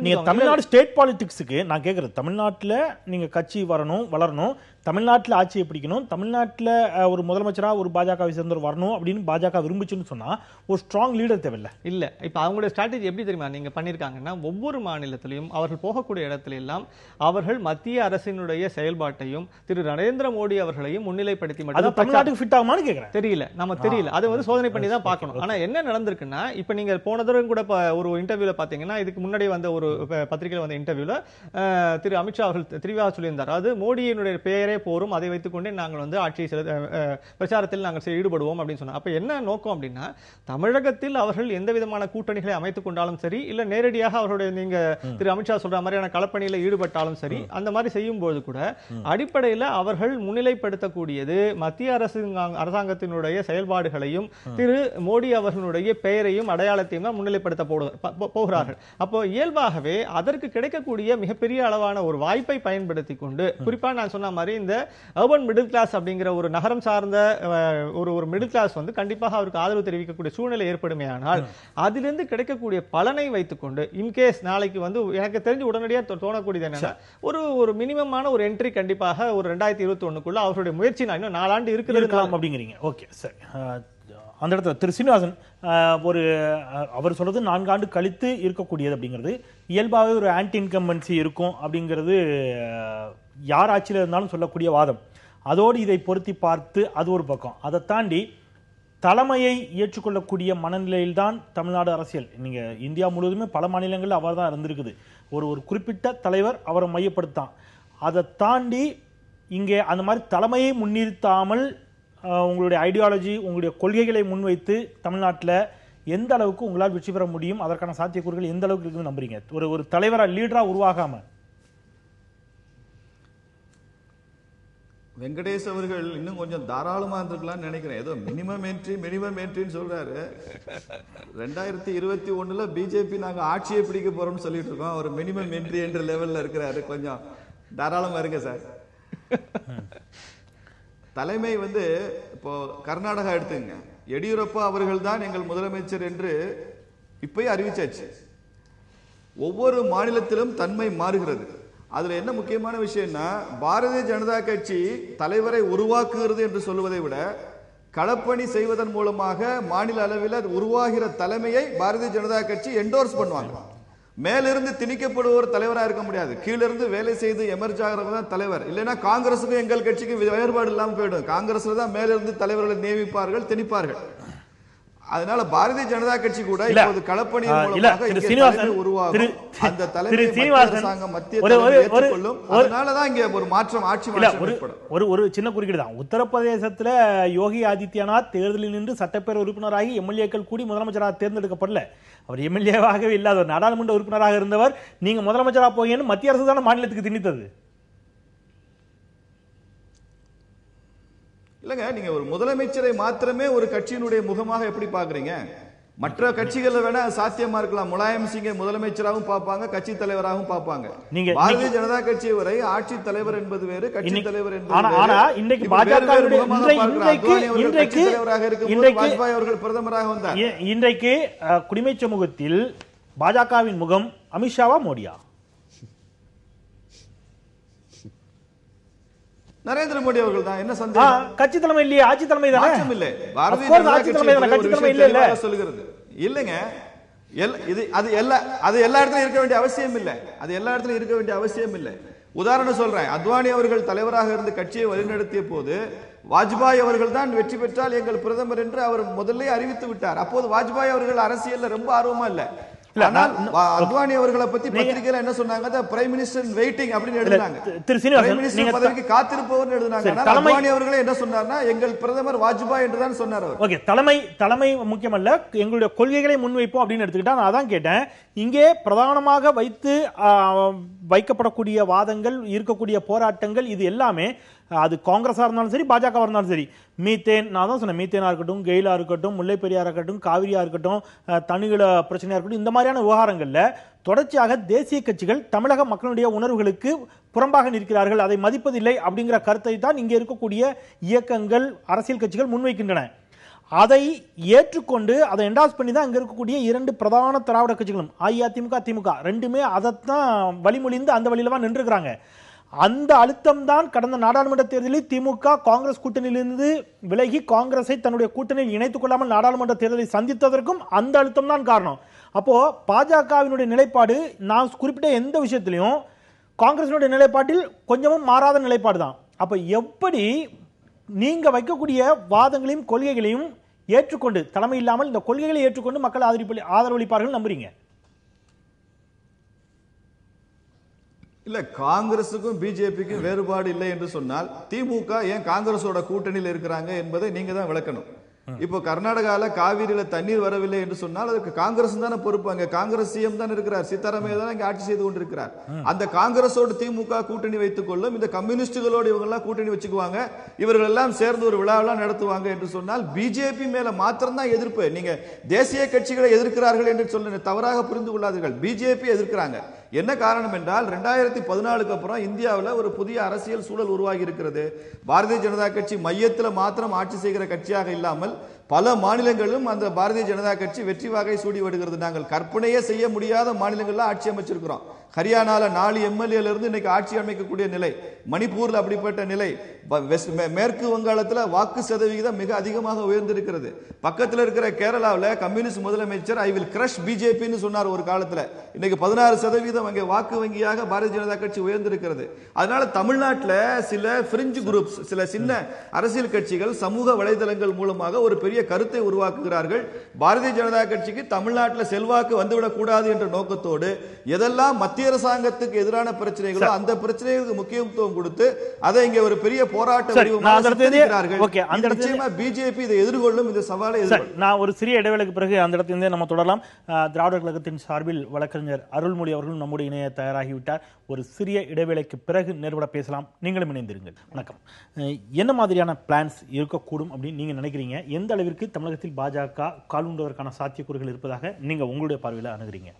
Speaker 1: நீங்க தமிழ்நாடு ஸ்டேட் பாலிடிக்ஸ்க்கு நான் கேக்குறது, தமிழ்நாட்டில் நீங்க கட்சி வரணும், வளரணும், தமிழ்நாட்டில் ஆட்சியை பிடிக்கணும், தமிழ்நாட்டில் ஒரு முதலமைச்சராக ஒரு பாஜகவை சேர்ந்தவர் வரணும் அப்படின்னு பாஜக விரும்பிச்சுன்னு சொன்னா ஒரு ஸ்ட்ராங் லீடர் தேவையில்லை.
Speaker 4: இல்ல இப்ப அவங்களுடைய ஸ்ட்ராட்டஜி எப்படி தெரியுமா நீங்க பண்ணிருக்காங்கன்னா, ஒவ்வொரு மாநிலத்திலையும் அவர்கள் போகக்கூடிய இடத்துல எல்லாம் அவர்கள் மத்திய அரசினுடைய செயல்பாட்டையும் திரு நரேந்திர மோடி அவர்களையும் முன்னிலைப்படுத்தி மட்டும்
Speaker 1: தமிழ்நாட்டுக்கு ஃபிட் ஆகுமான்னு கேக்குறேன்.
Speaker 4: தெரியல, நம்ம தெரியல, அது வந்து சோதனை பண்ணி தான் பார்க்கணும். ஆனா என்ன நடந்திருக்குன்னா, இப்ப நீங்க போன தடவை கூட ஒரு இன்டர்வியூல பாத்தீங்கன்னா, இதுக்கு முன்னாடி வந்த ஒரு பத்திரிகையில் வந்த இன்டர்வியூல திரு அமித்ஷா அவர்கள் தெளிவாக சொல்லியிருந்தார். அதாவது மோடியினுடைய பெயரே போரும், அதை வைத்துக்கொண்டே நாங்கள் வந்து ஆட்சி பிரச்சாரத்தில் நாங்கள் ஈடுபடுவோம் அப்படின்னு சொன்னார். அப்ப என்ன நோக்கம் அப்படின்னா, தமிழகத்தில் அவர்கள் எந்த விதமான கூட்டணிகளை அமைத்துக் கொண்டாலும் சரி, இல்ல நேரடியாக அவருடைய நீங்க திரு அமித்ஷா சொல்ற மாதிரியான களப்பணியில ஈடுபட்டாலும் சரி, அந்த மாதிரி செய்யும் போது கூட அடிப்படையில் அவர்கள் முன்னிலைப்படுத்தக்கூடியது மத்திய அரசாங்கத்தினுடைய செயல்பாடுகளையும் திரு மோடி அவர்களுடைய பெயரையும் அடையாளத்தையும் தான் முன்னிலைப்படுத்த போகிறார்கள். அப்போ இயல்பாகவே அதற்கு கிடைக்கக்கூடிய மிகப்பெரிய அளவான ஒரு வாய்ப்பை பயன்படுத்தி கொண்டு, குறிப்பா நான் சொன்ன மாதிரி இந்த அர்பன் மிடில் கிளாஸ் அப்படிங்கிற ஒரு நகரம் சார்ந்த ஒரு மிடில் கிளாஸ் வந்து கண்டிப்பாக அவருக்கு ஆதரவு தெரிவிக்கக்கூடிய சூழ்நிலை ஏற்படுமே. ஆனால் அதிலிருந்து கிடைக்கக்கூடிய பலனை வைத்துக்கொண்டு இன்கேஸ் நாளைக்கு வந்து எனக்கு தெரிஞ்சு உடனடியாக தோணக்கூடியது என்னன்னா, ஒரு மினிமமான ஒரு என்ட்ரி கண்டிப்பாக ஒரு 2021க்குள்ள அவருடைய முயற்சி நான் இன்னும் 4 ஆண்டு இருக்கிறது
Speaker 1: அப்படிங்கிறீங்க. ஓகே சரி. அந்த இடத்துல திரு சீனிவாசன் அவர் சொல்றது 4 ஆண்டு கழித்து இருக்கக்கூடியது அப்படிங்கிறது இயல்பாகவே ஒரு ஆன்டி இன்கம்பன்சி இருக்கும் அப்படிங்கிறது யார் ஆட்சியில் இருந்தாலும் சொல்லக்கூடிய வாதம். அதோடு இதை பொருத்தி பார்த்து அது ஒரு பக்கம். அதை தாண்டி தலைமையை ஏற்றுக்கொள்ளக்கூடிய மனநிலையில்தான் தமிழ்நாடு அரசியல். நீங்க இந்தியா முழுவதுமே பல மாநிலங்களில் அவர் தான் இருந்திருக்குது. ஒரு குறிப்பிட்ட தலைவர் அவரை மையப்படுத்தான். அதை தாண்டி இங்கே அந்த மாதிரி தலைமையை முன்னிறுத்தாமல் உங்களுடைய ஐடியாலஜி, உங்களுடைய கொள்கைகளை முன்வைத்து தமிழ்நாட்டில் எந்த அளவுக்கு உங்களால் வெற்றி பெற முடியும், அதற்கான சாத்தியக்கூறுகள் எந்த அளவுக்கு இருக்குன்னு நம்புறீங்க? ஒரு தலைவரா லீடரா உருவாகாம.
Speaker 2: வெங்கடேஷ் அவர்கள் இன்னும் கொஞ்சம் தாராளமா இருந்திருக்கலாம்னு நினைக்கிறேன். ஏதோ மினிமம் என்ட்ரின்னு சொல்றாரு. 2021 பிஜேபி நாங்க ஆட்சியை பிடிக்க போறோம்னு சொல்லிட்டு இருக்கோம். ஒரு மினிமம் என்ட்ரி என்ற லெவல்ல இருக்கிறாரு. கொஞ்சம் தாராளமா இருங்க சார். தலைமை வந்து இப்போ கர்நாடகா எடுத்துங்க, எடியூரப்பா அவர்கள் தான் எங்கள் முதலமைச்சர் என்று இப்பயே அறிவிச்சாச்சு. ஒவ்வொரு மாநிலத்திலும் தன்மை மாறுகிறது. அதுல என்ன முக்கியமான விஷயம்னா, பாரதிய ஜனதா கட்சி தலைவரை உருவாக்குகிறது என்று சொல்லுவதை விட களப்பணி செய்வதன் மூலமாக மாநில அளவில் உருவாகிற தலைமையை பாரதிய ஜனதா கட்சி என்டோர்ஸ் பண்ணுவாங்க. மேலிருந்து திணிக்கப்படுவோர் தலைவராக இருக்க முடியாது. கீழிருந்து வேலை செய்து எமர்ஜ் ஆகிறவங்க தான் தலைவர். இல்லைன்னா காங்கிரஸுக்கும் எங்கள் கட்சிக்கும் வேறுபாடு இல்லாமல் போயிடும். காங்கிரஸ்ல தான் மேலிருந்து தலைவர்களை நியமிப்பார்கள், திணிப்பார்கள். அதனால பாரதிய ஜனதா கட்சி கூட இப்போது களப்பணி மூலமாக உருவாகும். அந்த தலைமை அரசாங்கம் மத்திய ஏற்றுக்கொள்ளும். அதனாலதான் இங்க ஒரு மாற்றம், ஆட்சி மாற்றம்.
Speaker 1: ஒரு சின்ன குறுக்கீடு தான். உத்தரப்பிரதேசத்துல யோகி ஆதித்யநாத் தேர்தலில் நின்று சட்டப்பேரவை உறுப்பினராகி எம்எல்ஏக்கள் கூடி முதலமைச்சராக தேர்ந்தெடுக்கப்படல. அவர் எம்எல்ஏவாகவே இல்லாத ஒரு நாடாளுமன்ற உறுப்பினராக இருந்தவர். நீங்க முதலமைச்சராக போகன்னு மத்திய அரசு தானே மாநிலத்துக்கு திணித்தது.
Speaker 2: இல்லங்க, நீங்க ஒரு முதலமைச்சரை மாத்திரமே ஒரு கட்சியினுடைய முகமாக எப்படி பாக்குறீங்க? மற்ற கட்சிகள் வேணா சாத்தியமா இருக்கலாம். முலாயம் சிங்கை முதலமைச்சராகவும் பார்ப்பாங்க, கட்சி தலைவராகவும் பார்ப்பாங்க. பாரதிய ஜனதா கட்சி வரை ஆட்சி தலைவர் என்பது வேறு, கட்சி தலைவர் என்பது
Speaker 1: இன்றைக்கு
Speaker 2: வாஜ்பாய் அவர்கள் பிரதமராக வந்தார்.
Speaker 1: இன்றைக்கு குடிமை சமூகத்தில் பாஜகவின் முகம் அமித்ஷாவா மோடியா?
Speaker 2: நரேந்திர மோடி அவர்கள் தான். என்ன சந்தேகம்?
Speaker 1: கட்சி தலைமை இல்லையே, ஆட்சி தலைமை தானே.
Speaker 2: மாற்றம் இல்லை. பாரதிய ஜனதா கட்சி சொல்லுகிறது இல்லைங்க. அது எல்லா இடத்துலயும் இருக்க வேண்டிய அவசியம் இல்லை. அது எல்லா இடத்துலயும் இருக்க வேண்டிய அவசியம் இல்லை. உதாரணம் சொல்றேன். அத்வானி அவர்கள் தலைவராக இருந்து கட்சியை வழிநடத்திய போது வாஜ்பாய் அவர்கள் தான் வெற்றி பெற்றால் எங்கள் பிரதமர் என்று அவர் முதல்ல அறிவித்து விட்டார். அப்போது வாஜ்பாய் அவர்கள் அரசியல்ல ரொம்ப ஆர்வமா இல்ல. அத்வானி அவர்களை பத்தி பத்திரிகையில என்ன சொன்னாங்க? பிரைம் மினிஸ்டர் வெயிட்டிங் அப்படின்னு எழுதினாங்க. பிரைம் மினிஸ்டர் பதவிக்கு காத்திருப்பவர் எழுதினாங்க. அத்வானி அவர்களே என்ன சொன்னார்னா எங்கள் பிரதமர் வாஜ்பாய் என்று தான் சொன்னார் அவர்.
Speaker 1: ஓகே, தலைமை முக்கியமல்ல, எங்களுடைய கொள்கைகளை முன்வைப்போம் அப்படின்னு எடுத்துக்கிட்டா நான் அதான் கேட்டேன். இங்கே பிரதானமாக வைக்கப்படக்கூடிய வாதங்கள், இருக்கக்கூடிய போராட்டங்கள், இது எல்லாமே அது காங்கிரஸா இருந்தாலும் சரி, பாஜக இருந்தாலும் சரி, மீத்தேன், நான் தான் சொன்னேன், மீத்தேனா இருக்கட்டும், கெயிலா இருக்கட்டும், முல்லை பெரியாரா இருக்கட்டும், காவிரியா இருக்கட்டும், தனிகள பிரச்சனையா இருக்கட்டும், இந்த மாதிரியான விவகாரங்கள்ல தொடர்ச்சியாக தேசிய கட்சிகள் தமிழக மக்களுடைய உணர்வுகளுக்கு புறம்பாக நிற்கிறார்கள், அதை மதிப்பதில்லை அப்படிங்கிற கருத்தை தான் இங்கே இருக்கக்கூடிய இயக்கங்கள், அரசியல் கட்சிகள் முன்வைக்கின்றன. அதை ஏற்றுக்கொண்டு அதை என்டாஸ் பண்ணி தான் இங்க இருக்கக்கூடிய இரண்டு பிரதான திராவிட கட்சிகளும் அஇஅதிமுக, திமுக ரெண்டுமே அதைத்தான் வழிமொழிந்து அந்த வழியில தான் நின்றுக்கிறாங்க. அந்த அழுத்தம் தான் கடந்த நாடாளுமன்ற தேர்தலில் திமுக காங்கிரஸ் கூட்டணியிலிருந்து விலகி காங்கிரஸை தன்னுடைய கூட்டணியில் இணைத்துக் கொள்ளாமல் நாடாளுமன்ற தேர்தலை சந்தித்ததற்கும் அந்த அழுத்தம் தான் காரணம். அப்போ பாஜகவினுடைய நிலைப்பாடு, நான் குறிப்பிட்ட எந்த விஷயத்திலையும் காங்கிரசினுடைய நிலைப்பாட்டில் கொஞ்சமும் மாறாத நிலைப்பாடு தான். அப்ப எப்படி நீங்க வைக்கக்கூடிய வாதங்களையும் கொள்கைகளையும் ஏற்றுக்கொண்டு, தலைமை இல்லாமல் இந்த கொள்கைகளை ஏற்றுக்கொண்டு மக்கள் ஆதரவளிப்பார்கள் நம்புறீங்க?
Speaker 2: இல்ல, காங்கிரசுக்கும் பிஜேபிக்கும் வேறுபாடு இல்லை என்று சொன்னால் திமுக ஏன் காங்கிரஸோட கூட்டணியில் இருக்கிறாங்க என்பதை நீங்க தான் விளக்கணும். இப்போ கர்நாடகால காவிரியில தண்ணீர் வரவில்லை என்று சொன்னால் அதுக்கு காங்கிரஸ் தானே பொறுப்பு. அங்க காங்கிரஸ் சிஎம் தான் இருக்கிறார், சீதாராமையா தான் இங்க ஆட்சி செய்து கொண்டிருக்கிறார். அந்த காங்கிரஸோடு திமுக கூட்டணி வைத்துக் கொள்ளும், இந்த கம்யூனிஸ்டுகளோடு இவங்க எல்லாம் கூட்டணி வச்சுக்குவாங்க, இவர்கள் எல்லாம் சேர்ந்து ஒரு விழாவெல்லாம் நடத்துவாங்க என்று சொன்னால் பிஜேபி மேல மாத்திரம் தான் எதிர்ப்பு. நீங்க தேசிய கட்சிகளை எதிர்க்கிறார்கள் என்று சொல்ல தவறாக புரிந்து கொள்ளாதீர்கள். பிஜேபி எதிர்க்கிறாங்க. என்ன காரணம் என்றால் 2014க்கு அப்புறம் இந்தியாவில் ஒரு புதிய அரசியல் சூழல் உருவாகி இருக்கிறது. பாரதிய ஜனதா கட்சி மையத்தில் மாத்திரம் ஆட்சி செய்கிற கட்சியாக இல்லாமல் பல மாநிலங்களும் அந்த பாரதிய ஜனதா கட்சி வெற்றி வாகை சூடி வருகிறது. நாங்கள் கற்பனையே செய்ய முடியாத மாநிலங்கள்ல ஆட்சி அமைச்சிருக்கிறோம். ஹரியானால 4 எம்எல்ஏல இருந்து இன்னைக்கு ஆட்சி அமைக்கக்கூடிய நிலை, மணிப்பூர்ல அப்படிப்பட்ட நிலை, மேற்கு வங்காளத்தில் வாக்கு சதவிகிதம் மிக அதிகமாக உயர்ந்திருக்கிறது. பக்கத்தில் இருக்கிற கேரளாவில் கம்யூனிஸ்ட் முதலமைச்சர் ஐ வில் கிரஷ் பிஜேபின்னு சொன்னார் ஒரு காலத்தில். இன்னைக்கு 16% அங்கே வாக்கு வங்கியாக பாரதிய ஜனதா கட்சி உயர்ந்திருக்கிறது. அதனால தமிழ்நாட்டில் சில பிரிஞ்சு குரூப்ஸ், சில சின்ன அரசியல் கட்சிகள் சமூக வலைதளங்கள் மூலமாக ஒரு பெரிய கருத்தை உருவாக்குகிறார்கள். பாரதிய ஜனதா கட்சிக்கு தமிழ்நாட்டில் செல்வாக்கு வந்துவிடக் கூடாது என்ற நோக்கத்தோடு எதெல்லாம் மத்திய அரசாங்கத்துக்கு எதிரான பிரச்சனைகளோ அந்த பிரச்சனைகளுக்கு முக்கியத்துவம் கொடுத்து அதை இங்கே ஒரு பெரிய போராட்ட பிஜேபி இதை எதிர்கொள்ளும். இந்த சவாலை
Speaker 1: நான் ஒரு சிறிய இடைவேளைக்கு பிறகு அந்த இடத்திலிருந்தே நம்ம தொடரலாம். திராவிடர் கழகத்தின் சார்பில் வழக்கறிஞர் அருள்மொழி அவர்கள் நம்முடைய இணைய தயாராகிவிட்டார். ஒரு சிறிய இடைவேளைக்கு பிறகு நேர்பட பேசலாம். நீங்களும் இணைந்திருங்கள். வணக்கம். என்ன மாதிரியான பிளான்ஸ் இருக்கக்கூடும் அப்படின்னு நீங்க நினைக்கிறீங்க? எந்த அளவிற்கு தமிழகத்தில் பாஜக காலூண்டுவதற்கான சாத்தியக்கூறுகள் இருப்பதாக நீங்க உங்களுடைய பார்வையில் அணுகிறீங்க?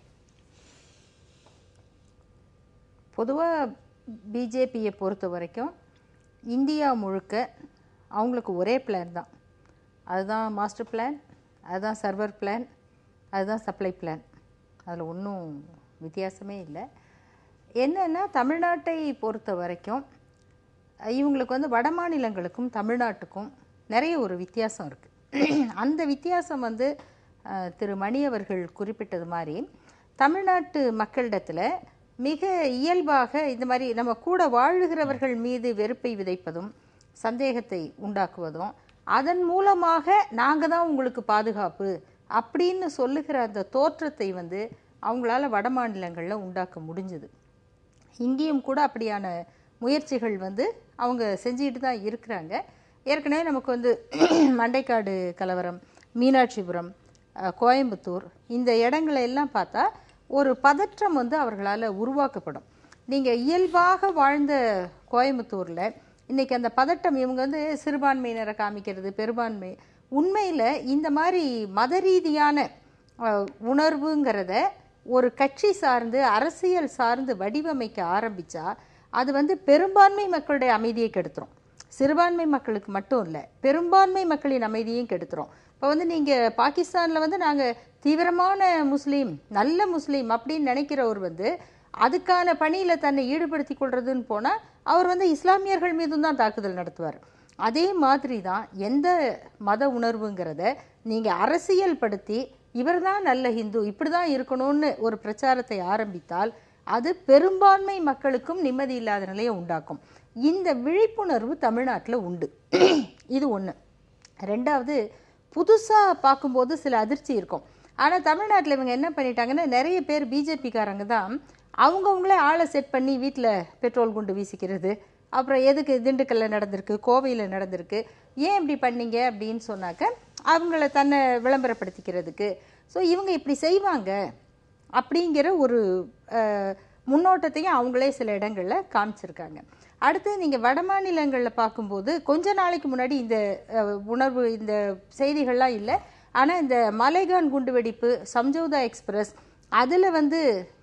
Speaker 5: பொதுவாக பிஜேபியை பொறுத்த வரைக்கும் இந்தியா முழுக்க அவங்களுக்கு ஒரே பிளான் தான். அதுதான் மாஸ்டர் பிளான், அதுதான் சர்வர் பிளான், அதுதான் சப்ளை பிளான். அதில் ஒன்றும் வித்தியாசமே இல்லை. என்னென்னா தமிழ்நாட்டை பொறுத்த வரைக்கும் இவங்களுக்கு வந்து வட மாநிலங்களுக்கும் தமிழ்நாட்டுக்கும் நிறைய ஒரு வித்தியாசம் இருக்குது. அந்த வித்தியாசம் வந்து திரு மணி அவர்கள் குறிப்பிட்டது மாதிரி தமிழ்நாட்டு மக்களிடத்தில் மிக இயல்பாக இந்த மாதிரி நம்ம கூட வாழுகிறவர்கள் மீது வெறுப்பை விதைப்பதும் சந்தேகத்தை உண்டாக்குவதும் அதன் மூலமாக நாங்கள் தான் உங்களுக்கு பாதுகாப்பு அப்படின்னு சொல்லுகிற அந்த தோற்றத்தை வந்து அவங்களால வட மாநிலங்களில் உண்டாக்க முடிஞ்சது. இங்கேயும் கூட அப்படியான முயற்சிகள் வந்து அவங்க செஞ்சுக்கிட்டு தான் இருக்கிறாங்க. ஏற்கனவே நமக்கு வந்து மண்டைக்காடு கலவரம், மீனாட்சிபுரம், கோயம்புத்தூர் இந்த இடங்களை எல்லாம் பார்த்தா ஒரு பதற்றம் வந்து அவர்களால் உருவாக்கப்படும். நீங்கள் இயல்பாக வாழ்ந்த கோயம்புத்தூரில் இன்றைக்கி அந்த பதட்டம், இவங்க வந்து சிறுபான்மையினரை காமிக்கிறது, பெரும்பான்மை, உண்மையில் இந்த மாதிரி மத ரீதியான உணர்வுங்கிறத ஒரு கட்சி சார்ந்து அரசியல் சார்ந்து வடிவமைக்க ஆரம்பிச்சா அது வந்து பெரும்பான்மை மக்களுடைய அமைதியை கெடுத்துரும். சிறுபான்மை மக்களுக்கு மட்டும் இல்லை, பெரும்பான்மை மக்களின் அமைதியும் கெடுத்துரும். இப்போ வந்து நீங்கள் பாகிஸ்தானில் வந்து நாங்கள் தீவிரமான முஸ்லீம், நல்ல முஸ்லீம் அப்படின்னு நினைக்கிறவர் வந்து அதுக்கான பணியில் தன்னை ஈடுபடுத்தி கொள்றதுன்னு போனால் அவர் வந்து இஸ்லாமியர்கள் மீதும் தான் தாக்குதல் நடத்துவார். அதே மாதிரி தான் எந்த மத உணர்வுங்கிறத நீங்கள் அரசியல் படுத்தி இவர் தான் நல்ல ஹிந்து, இப்படி தான் இருக்கணும்னு ஒரு பிரச்சாரத்தை ஆரம்பித்தால் அது பெரும்பான்மை மக்களுக்கும் நிம்மதி இல்லாத நிலையை உண்டாக்கும். இந்த விழிப்புணர்வு தமிழ்நாட்டில் உண்டு. இது ஒன்று. ரெண்டாவது, புதுசாக பார்க்கும்போது சில அதிர்ச்சி இருக்கும். ஆனால் தமிழ்நாட்டில் இவங்க என்ன பண்ணிட்டாங்கன்னா, நிறைய பேர் பிஜேபிக்காரங்க தான் அவங்கவுங்களே ஆளை செட் பண்ணி வீட்டில் பெட்ரோல் குண்டு வீசிக்கிறது, அப்புறம் எதுக்கு திண்டுக்கல்ல நடந்திருக்கு, கோவையில் நடந்திருக்கு, ஏன் இப்படி பண்ணீங்க அப்படின்னு சொன்னாக்க அவங்கள தன்னை விளம்பரப்படுத்திக்கிறதுக்கு. ஸோ இவங்க இப்படி செய்வாங்க அப்படிங்கிற ஒரு முன்னோட்டத்தையும் அவங்களே சில இடங்களில் காமிச்சிருக்காங்க. அடுத்து நீங்கள் வட மாநிலங்களில் பார்க்கும்போது கொஞ்ச நாளைக்கு முன்னாடி இந்த உணர்வு, இந்த செய்திகள்லாம் இல்லை. ஆனால் இந்த மாலேகான் குண்டுவெடிப்பு, சம்ஜோதா எக்ஸ்பிரஸ், அதில் வந்து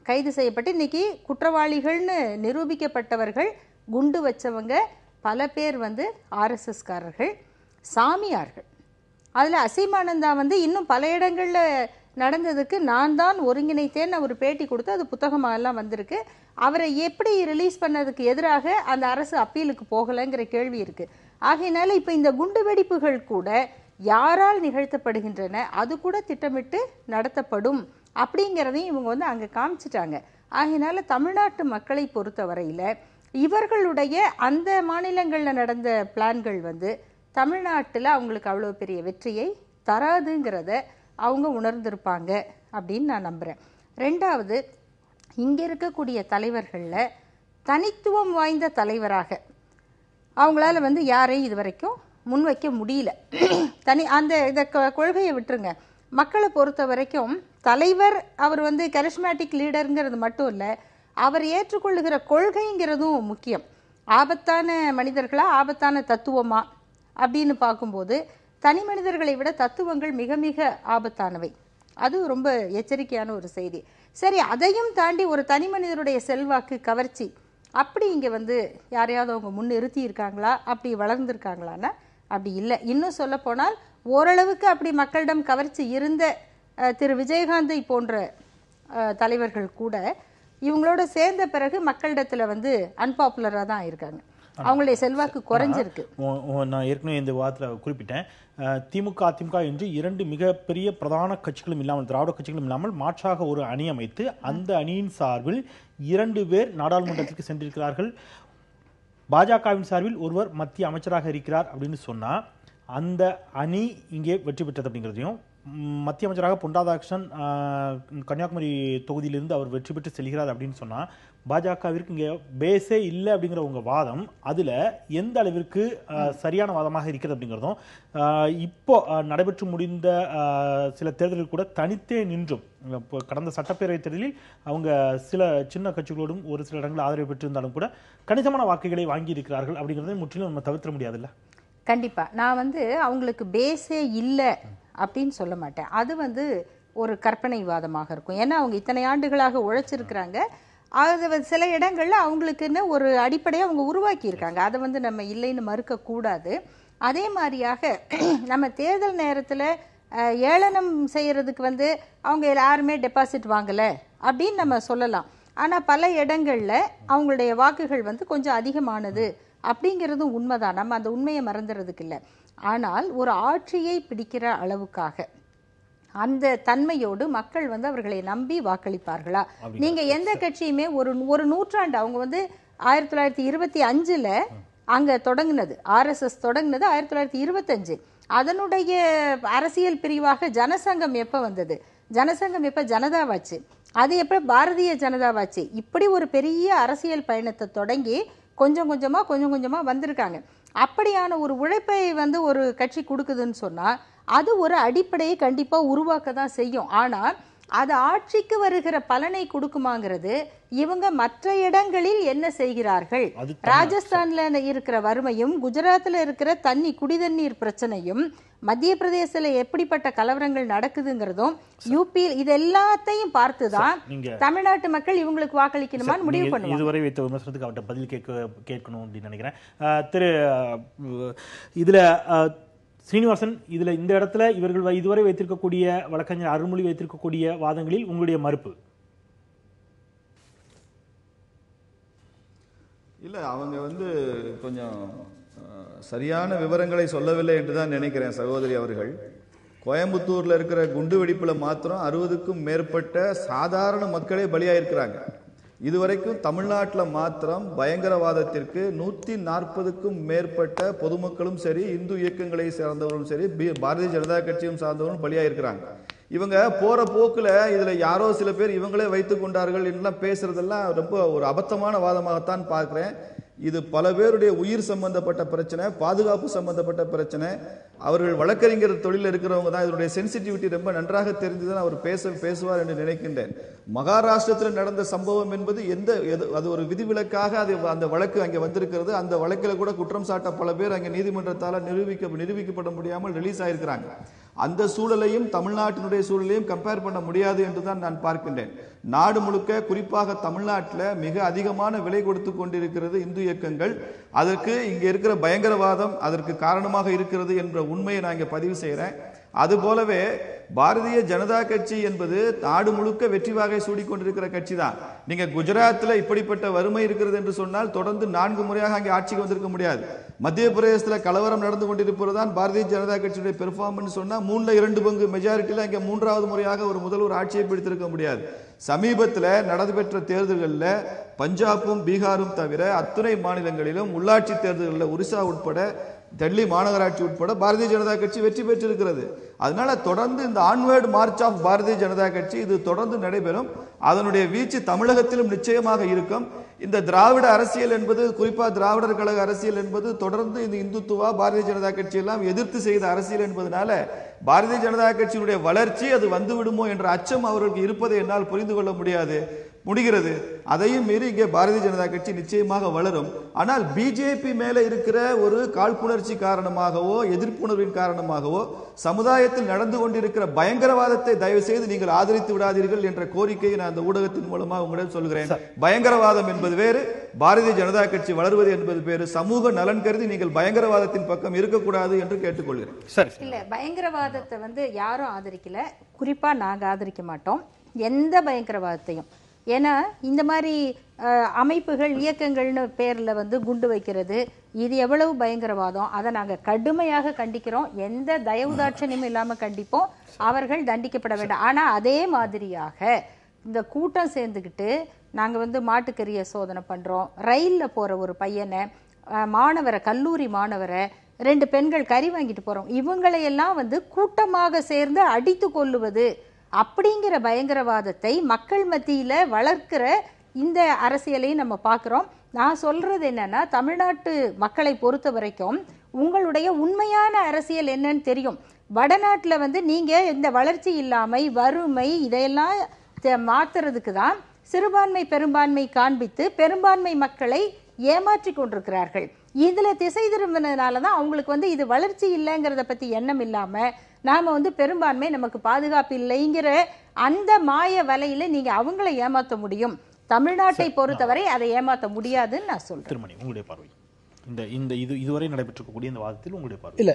Speaker 5: கைது செய்யப்பட்டு இன்னைக்கு குற்றவாளிகள்னு நிரூபிக்கப்பட்டவர்கள், குண்டு வச்சவங்க பல பேர் வந்து ஆர்எஸ்எஸ்காரர்கள், சாமியார்கள். அதில் அசீமானந்தா வந்து இன்னும் பல இடங்களில் நடந்ததுக்கு நான் தான் ஒருங்கிணைத்தேன்னு அவர் பேட்டி கொடுத்து அது புத்தகமாகலாம் வந்திருக்கு. அவரை எப்படி ரிலீஸ் பண்ணதுக்கு எதிராக அந்த அரசு அப்பீலுக்கு போகலைங்கிற கேள்வி இருக்கு. ஆகையினால இப்போ இந்த குண்டு வெடிப்புகள் கூட யாரால் நிகழ்த்தப்படுகின்றன, அது கூட திட்டமிட்டு நடத்தப்படும் அப்படிங்கிறதையும் இவங்க வந்து அங்கே காமிச்சிட்டாங்க. ஆகையினால தமிழ்நாட்டு மக்களை பொறுத்த வரையில் இவர்களுடைய அந்த மாநிலங்களில் நடந்த பிளான்கள் வந்து தமிழ்நாட்டில் அவங்களுக்கு அவ்வளோ பெரிய வெற்றியை தராதுங்கிறத அவங்க உணர்ந்திருப்பாங்க அப்படின்னு நான் நம்புகிறேன். ரெண்டாவது, இங்கே இருக்கக்கூடிய தலைவர்களில் தனித்துவம் வாய்ந்த தலைவராக அவங்களால வந்து யாரையும் இது வரைக்கும் முன்வைக்க முடியல. அந்த இதை கொள்கையை விட்டுருங்க, மக்களை பொறுத்த வரைக்கும் தலைவர் அவர் வந்து கரிஸ்மேட்டிக் லீடருங்கிறது மட்டும் இல்லை, அவர் ஏற்றுக்கொள்ளுகிற கொள்கைங்கிறதும் முக்கியம். ஆபத்தான மனிதர்களா, ஆபத்தான தத்துவமா அப்படின்னு பார்க்கும்போது தனி மனிதர்களை விட தத்துவங்கள் மிக மிக ஆபத்தானவை. அது ரொம்ப எச்சரிக்கையான ஒரு செய்தி. சரி, அதையும் தாண்டி ஒரு தனி மனிதருடைய செல்வாக்கு, கவர்ச்சி, அப்படி இங்கே வந்து யாரையாவது அவங்க முன்னிறுத்தி இருக்காங்களா, அப்படி வளர்ந்துருக்காங்களான்னா அப்படி இல்லை. இன்னும் சொல்ல போனால் ஓரளவுக்கு அப்படி மக்களிடம் கவர்ச்சி இருந்த திரு விஜயகாந்தை போன்ற தலைவர்கள் கூட இவங்களோட சேர்ந்த பிறகு மக்களிடத்துல வந்து அன்பாப்புலராக தான் இருக்காங்க. அவங்களுடைய செல்வாக்கு குறைஞ்சிருக்கு.
Speaker 1: நான் ஏற்கனவே இந்த வாரத்தில் குறிப்பிட்டேன், திமுக அதிமுக என்று இரண்டு மிகப்பெரிய பிரதான கட்சிகளும் இல்லாமல், திராவிட கட்சிகளும் இல்லாமல் மாற்றாக ஒரு அணி அமைத்து அந்த அணியின் சார்பில் 2 பேர் நாடாளுமன்றத்திற்கு சென்றிருக்கிறார்கள். பாஜகவின் சார்பில் ஒருவர் மத்திய அமைச்சராக இருக்கிறார் அப்படின்னு சொன்னா அந்த அணி இங்கே வெற்றி பெற்றது அப்படிங்கிறதையும், மத்திய அமைச்சராக பொன் ராதாகிருஷ்ணன் கன்னியாகுமரி தொகுதியிலிருந்து அவர் வெற்றி பெற்று செல்கிறார் அப்படின்னு சொன்னா பாஜகவிற்கு இங்கே பேஸே இல்லை அப்படிங்கிற உங்க வாதம் அதுல எந்த அளவிற்கு சரியான வாதமாக இருக்கிறது அப்படிங்கிறதும், இப்போ நடைபெற்று முடிந்த சில தேர்தலில் கூட தனித்தே நின்றும், கடந்த சட்டப்பேரவை தேர்தலில் அவங்க சில சின்ன கட்சிகளோடும் ஒரு சில இடங்களில் ஆதரவு பெற்றிருந்தாலும் கூட கணிசமான வாக்குகளை வாங்கி இருக்கிறார்கள் அப்படிங்கிறதை முற்றிலும் நம்ம தவிர்க்க முடியாதுல்ல.
Speaker 5: கண்டிப்பா நான் வந்து அவங்களுக்கு பேஸே இல்லை அப்படின்னு சொல்ல மாட்டேன். அது வந்து ஒரு கற்பனைவாதமாக இருக்கும். ஏன்னா அவங்க இத்தனை ஆண்டுகளாக உழைச்சிருக்கிறாங்க. அது சில இடங்கள்ல அவங்களுக்குன்னு ஒரு அடிப்படையை அவங்க உருவாக்கி இருக்காங்க. அதை வந்து நம்ம இல்லைன்னு மறுக்க கூடாது. அதே மாதிரியாக நம்ம தேர்தல் நேரத்தில் ஏளனம் செய்யறதுக்கு வந்து அவங்க யாருமே டெபாசிட் வாங்கலை அப்படின்னு நம்ம சொல்லலாம். ஆனால் பல இடங்கள்ல அவங்களுடைய வாக்குகள் வந்து கொஞ்சம் அதிகமானது அப்படிங்கிறதும் உண்மைதான். நம்ம அந்த உண்மையை மறந்துறதுக்கு இல்லை. ஆனால் ஒரு ஆட்சியை பிடிக்கிற அளவுக்காக அந்த தன்மையோடு மக்கள் வந்து அவர்களை நம்பி வாக்களிப்பார்களா? நீங்க எந்த கட்சியுமே ஒரு நூற்றாண்டு, அவங்க வந்து 1925 அங்க தொடங்கினது, RSS தொடங்கினது 1925. அதனுடைய அரசியல் பிரிவாக ஜனசங்கம் எப்ப வந்தது, ஜனசங்கம் எப்ப ஜனதாவாச்சு, அது எப்ப பாரதிய ஜனதாவாச்சு. இப்படி ஒரு பெரிய அரசியல் பயணத்தை தொடங்கி கொஞ்சம் கொஞ்சமா வந்திருக்காங்க. அப்படியான ஒரு உழைப்பை வந்து ஒரு கட்சி கொடுக்குதுன்னு சொன்னா அது ஒரு அடிப்படையை கண்டிப்பா உருவாக்க தான் செய்யும். ஆனா அது ஆட்சிக்கு வருகிற பலனை கொடுக்குமாங்கிறது இவங்க மற்ற இடங்களில் என்ன செய்கிறார்கள். ராஜஸ்தான்ல இருக்கிற வறுமையும், குஜராத்ல இருக்கிற குடிதண்ணீர் பிரச்சனையும், மத்திய பிரதேசத்துல எப்படிப்பட்ட கலவரங்கள் நடக்குதுங்கிறதும், யூபி, இது எல்லாத்தையும் பார்த்துதான் தமிழ்நாட்டு மக்கள் இவங்களுக்கு வாக்களிக்கணுமான்னு முடிவு பண்ணுவாங்க.
Speaker 1: இதுவரை வைத்த விமர்சனத்துக்கு அவர்கிட்ட பதில் கேட்கணும் அப்படின்னு நினைக்கிறேன். திரு இதுல ஸ்ரீனிவாசன், இதுல இந்த இடத்துல இவர்கள் இதுவரை வைத்திருக்கக்கூடிய வழக்கறிஞர் அருள்மொழி வைத்திருக்கக்கூடிய வாதங்களில் உங்களுடைய மறுப்பு?
Speaker 2: இல்ல, அவங்க கொஞ்சம் சரியான விவரங்களை சொல்லவில்லை என்று தான் நினைக்கிறேன் சகோதரி அவர்கள். கோயம்புத்தூர்ல இருக்கிற குண்டு வெடிப்புல மாத்திரம் 60க்கும் மேற்பட்ட சாதாரண மக்களே பலியாயிருக்கிறாங்க. இதுவரைக்கும் தமிழ்நாட்டில் மாத்திரம் பயங்கரவாதத்திற்கு 140க்கும் மேற்பட்ட பொதுமக்களும் சரி, இந்து இயக்கங்களை சார்ந்தவர்களும் சரி, பாரதிய ஜனதா கட்சியும் சார்ந்தவர்களும் பலியாயிருக்கிறாங்க. இவங்க போற போக்குல இதுல யாரோ சில பேர் இவங்களே வைத்துக் கொண்டார்கள் என்றெல்லாம் பேசுறதெல்லாம் ரொம்ப ஒரு அபத்தமான வாதமாகத்தான் பார்க்கிறேன். இது பல பேருடைய உயிர் சம்பந்தப்பட்ட பிரச்சனை, பாதுகாப்பு சம்பந்தப்பட்ட பிரச்சனை. அவர்கள் வழக்கறிஞர் தொழில் இருக்கிறவங்க தான் இதனுடைய சென்சிட்டிவிட்டி ரொம்ப நன்றாக தெரிந்துதான் அவர் பேசுவார் என்று நினைக்கின்றேன். மகாராஷ்டிரத்தில் நடந்த சம்பவம் என்பது அது ஒரு விதிவிலக்காக அந்த வழக்கு அங்கே வந்திருக்கிறது. அந்த வழக்கில் கூட குற்றம் சாட்ட பல பேர் அங்கே நீதிமன்றத்தால் நிரூபிக்கப்பட முடியாமல் ரிலீஸ் ஆயிருக்கிறாங்க. அந்த சூழலையும் தமிழ்நாட்டினுடைய சூழலையும் கம்பேர் பண்ண முடியாது என்றுதான் நான் பார்க்கின்றேன். நாடு முழுக்க, குறிப்பாக தமிழ்நாட்டில் மிக அதிகமான விலை கொடுத்து கொண்டிருக்கிறது இந்து இயக்கங்கள். அதற்கு இங்க இருக்கிற பயங்கரவாதம் அதற்கு காரணமாக இருக்கிறது என்ற உண்மையை நான் இங்க பதிவு செய்கிறேன். அதுபோலவே பாரதிய ஜனதா கட்சி என்பது நாடு முழுக்க வெற்றி வாகை சூடிக்கொண்டிருக்கிற கட்சி தான். நீங்க குஜராத்தில் இப்படிப்பட்ட வறுமை இருக்கிறது என்று சொன்னால் தொடர்ந்து 4 முறையாக அங்கே ஆட்சிக்கு வந்திருக்க முடியாது. மத்திய பிரதேசத்தில் கலவரம் நடந்து கொண்டிருப்பதுதான் பாரதிய ஜனதா கட்சியுடைய பெர்ஃபார்மன்ஸ் சொன்னா 3/2 பங்கு மெஜாரிட்டியில் அங்கே 3வது முறையாக ஒரு முதல்வர் ஆட்சியை பிடித்திருக்க முடியாது. சமீபத்தில் நடைபெற்ற தேர்தல்களில் பஞ்சாபும் பீகாரும் தவிர அத்துணை மாநிலங்களிலும் உள்ளாட்சி தேர்தல்களில் ஒரிசா உட்பட, டெல்லி மாநகராட்சி உட்பட பாரதிய ஜனதா கட்சி வெற்றி பெற்றிருக்கிறது. அதனால தொடர்ந்து இந்த onward march of Bharatiya Janata கட்சி இது தொடர்ந்து நடைபெறும். அதனுடைய வீச்சு தமிழகத்திலும் நிச்சயமாக இருக்கும். இந்த திராவிட அரசியல் என்பது, குறிப்பா திராவிடர் கழக அரசியல் என்பது தொடர்ந்து இந்த இந்துத்துவா, பாரதிய ஜனதா கட்சி எல்லாம் எதிர்த்து செய்த அரசியல் என்பதனால பாரதிய ஜனதா கட்சியினுடைய வளர்ச்சி அது வந்து விடுமோ என்ற அச்சம் அவர்களுக்கு இருப்பதை என்னால் புரிந்து கொள்ள முடிகிறது. அதையும் மீறி இங்கே பாரதிய ஜனதா கட்சி நிச்சயமாக வளரும். ஆனால் பிஜேபி மேல இருக்கிற ஒரு காழ்ப்புணர்ச்சி காரணமாகவோ, எதிர்ப்புணர்வின் காரணமாகவோ சமுதாயத்தில் நடந்து கொண்டிருக்கிற பயங்கரவாதத்தை தயவு செய்து நீங்கள் ஆதரித்து விடாதீர்கள் என்ற கோரிக்கையை நான் அந்த ஊடகத்தின் மூலமாக உங்களிடம் சொல்கிறேன். பயங்கரவாதம் என்பது வேறு, பாரதிய ஜனதா கட்சி வளர்வது என்பது வேறு. சமூக நலன் கருதி நீங்கள் பயங்கரவாதத்தின் பக்கம் இருக்கக்கூடாது என்று கேட்டுக்கொள்கிறேன்.
Speaker 5: இல்ல, பயங்கரவாதத்தை யாரும் ஆதரிக்கல, குறிப்பா நாங்க ஆதரிக்க மாட்டோம் எந்த பயங்கரவாதத்தையும். ஏன்னா இந்த மாதிரி அமைப்புகள், இயக்கங்கள்னு பேர்ல குண்டு வைக்கிறது, இது எவ்வளவு பயங்கரவாதம். அதை நாங்க கடுமையாக கண்டிக்கிறோம். எந்த தயவுதாட்சணியும் இல்லாம கண்டிப்போம். அவர்கள் தண்டிக்கப்பட வேண்டாம். ஆனா அதே மாதிரியாக இந்த கூட்டம் சேர்ந்துக்கிட்டு நாங்க மாட்டுக்கறியை சோதனை பண்றோம், ரயில்ல போற ஒரு பையனை, மாணவரை, கல்லூரி மாணவரை, 2 பெண்கள் கறி வாங்கிட்டு போறோம், இவங்களையெல்லாம் கூட்டமாக சேர்ந்து அடித்து கொள்ளுவது அப்படிங்கிற பயங்கரவாதத்தை மக்கள் மத்தியில வளர்க்கிற இந்த அரசியலையும் நம்ம பார்க்கிறோம். நான் சொல்றது என்னன்னா, தமிழ்நாட்டு மக்களை பொறுத்த வரைக்கும் உங்களுடைய உண்மையான அரசியல் என்னன்னு தெரியும். வடநாட்டுல நீங்க இந்த வளர்ச்சி இல்லாமை, வறுமை, இதையெல்லாம் மாத்துறதுக்கு தான் சிறுபான்மை பெரும்பான்மை காண்பித்து பெரும்பான்மை மக்களை ஏமாற்றி கொண்டிருக்கிறார்கள். இதுல திசை திரும்பினதுனாலதான் அவங்களுக்கு இது வளர்ச்சி இல்லைங்கிறத பத்தி எண்ணம் இல்லாம நாம பெரும்பான்மை நமக்கு பாதுகாப்பு இல்லைங்கிற அந்த மாய வலையில நீங்க அவங்களை ஏமாத்த முடியும். தமிழ்நாட்டை பொறுத்தவரை அதை ஏமாத்த முடியாதுன்னு நான் சொல்றேன்.
Speaker 1: திருமணி, உங்களுடைய பார்வை இந்த இதுவரை நடைபெற்றிருக்கக்கூடிய இந்த வாதத்தில் உங்களுடைய பார்வை?
Speaker 3: இல்ல,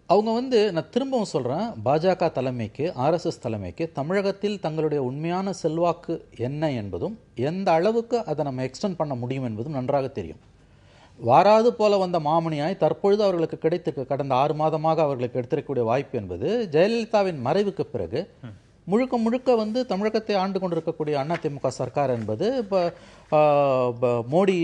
Speaker 3: அவங்க நான் திரும்பவும் சொல்றேன், பாஜக தலைமைக்கு, ஆர்எஸ்எஸ் தலைமைக்கு தமிழகத்தில் தங்களுடைய உண்மையான செல்வாக்கு என்ன என்பதும் எந்த அளவுக்கு அதை நம்ம எக்ஸ்டெண்ட் பண்ண முடியும் என்பதும் நன்றாக தெரியும். வாராது போல வந்த மாமணியாய் தற்பொழுது அவர்களுக்கு கிடைத்திருக்க, கடந்த 6 மாதமாக அவர்களுக்கு எடுத்திருக்கக்கூடிய வாய்ப்பு என்பது ஜெயலலிதாவின் மறைவுக்கு பிறகு முழுக்க தமிழகத்தை ஆண்டு கொண்டிருக்கக்கூடிய அதிமுக சர்க்கார் என்பது இப்போ மோடி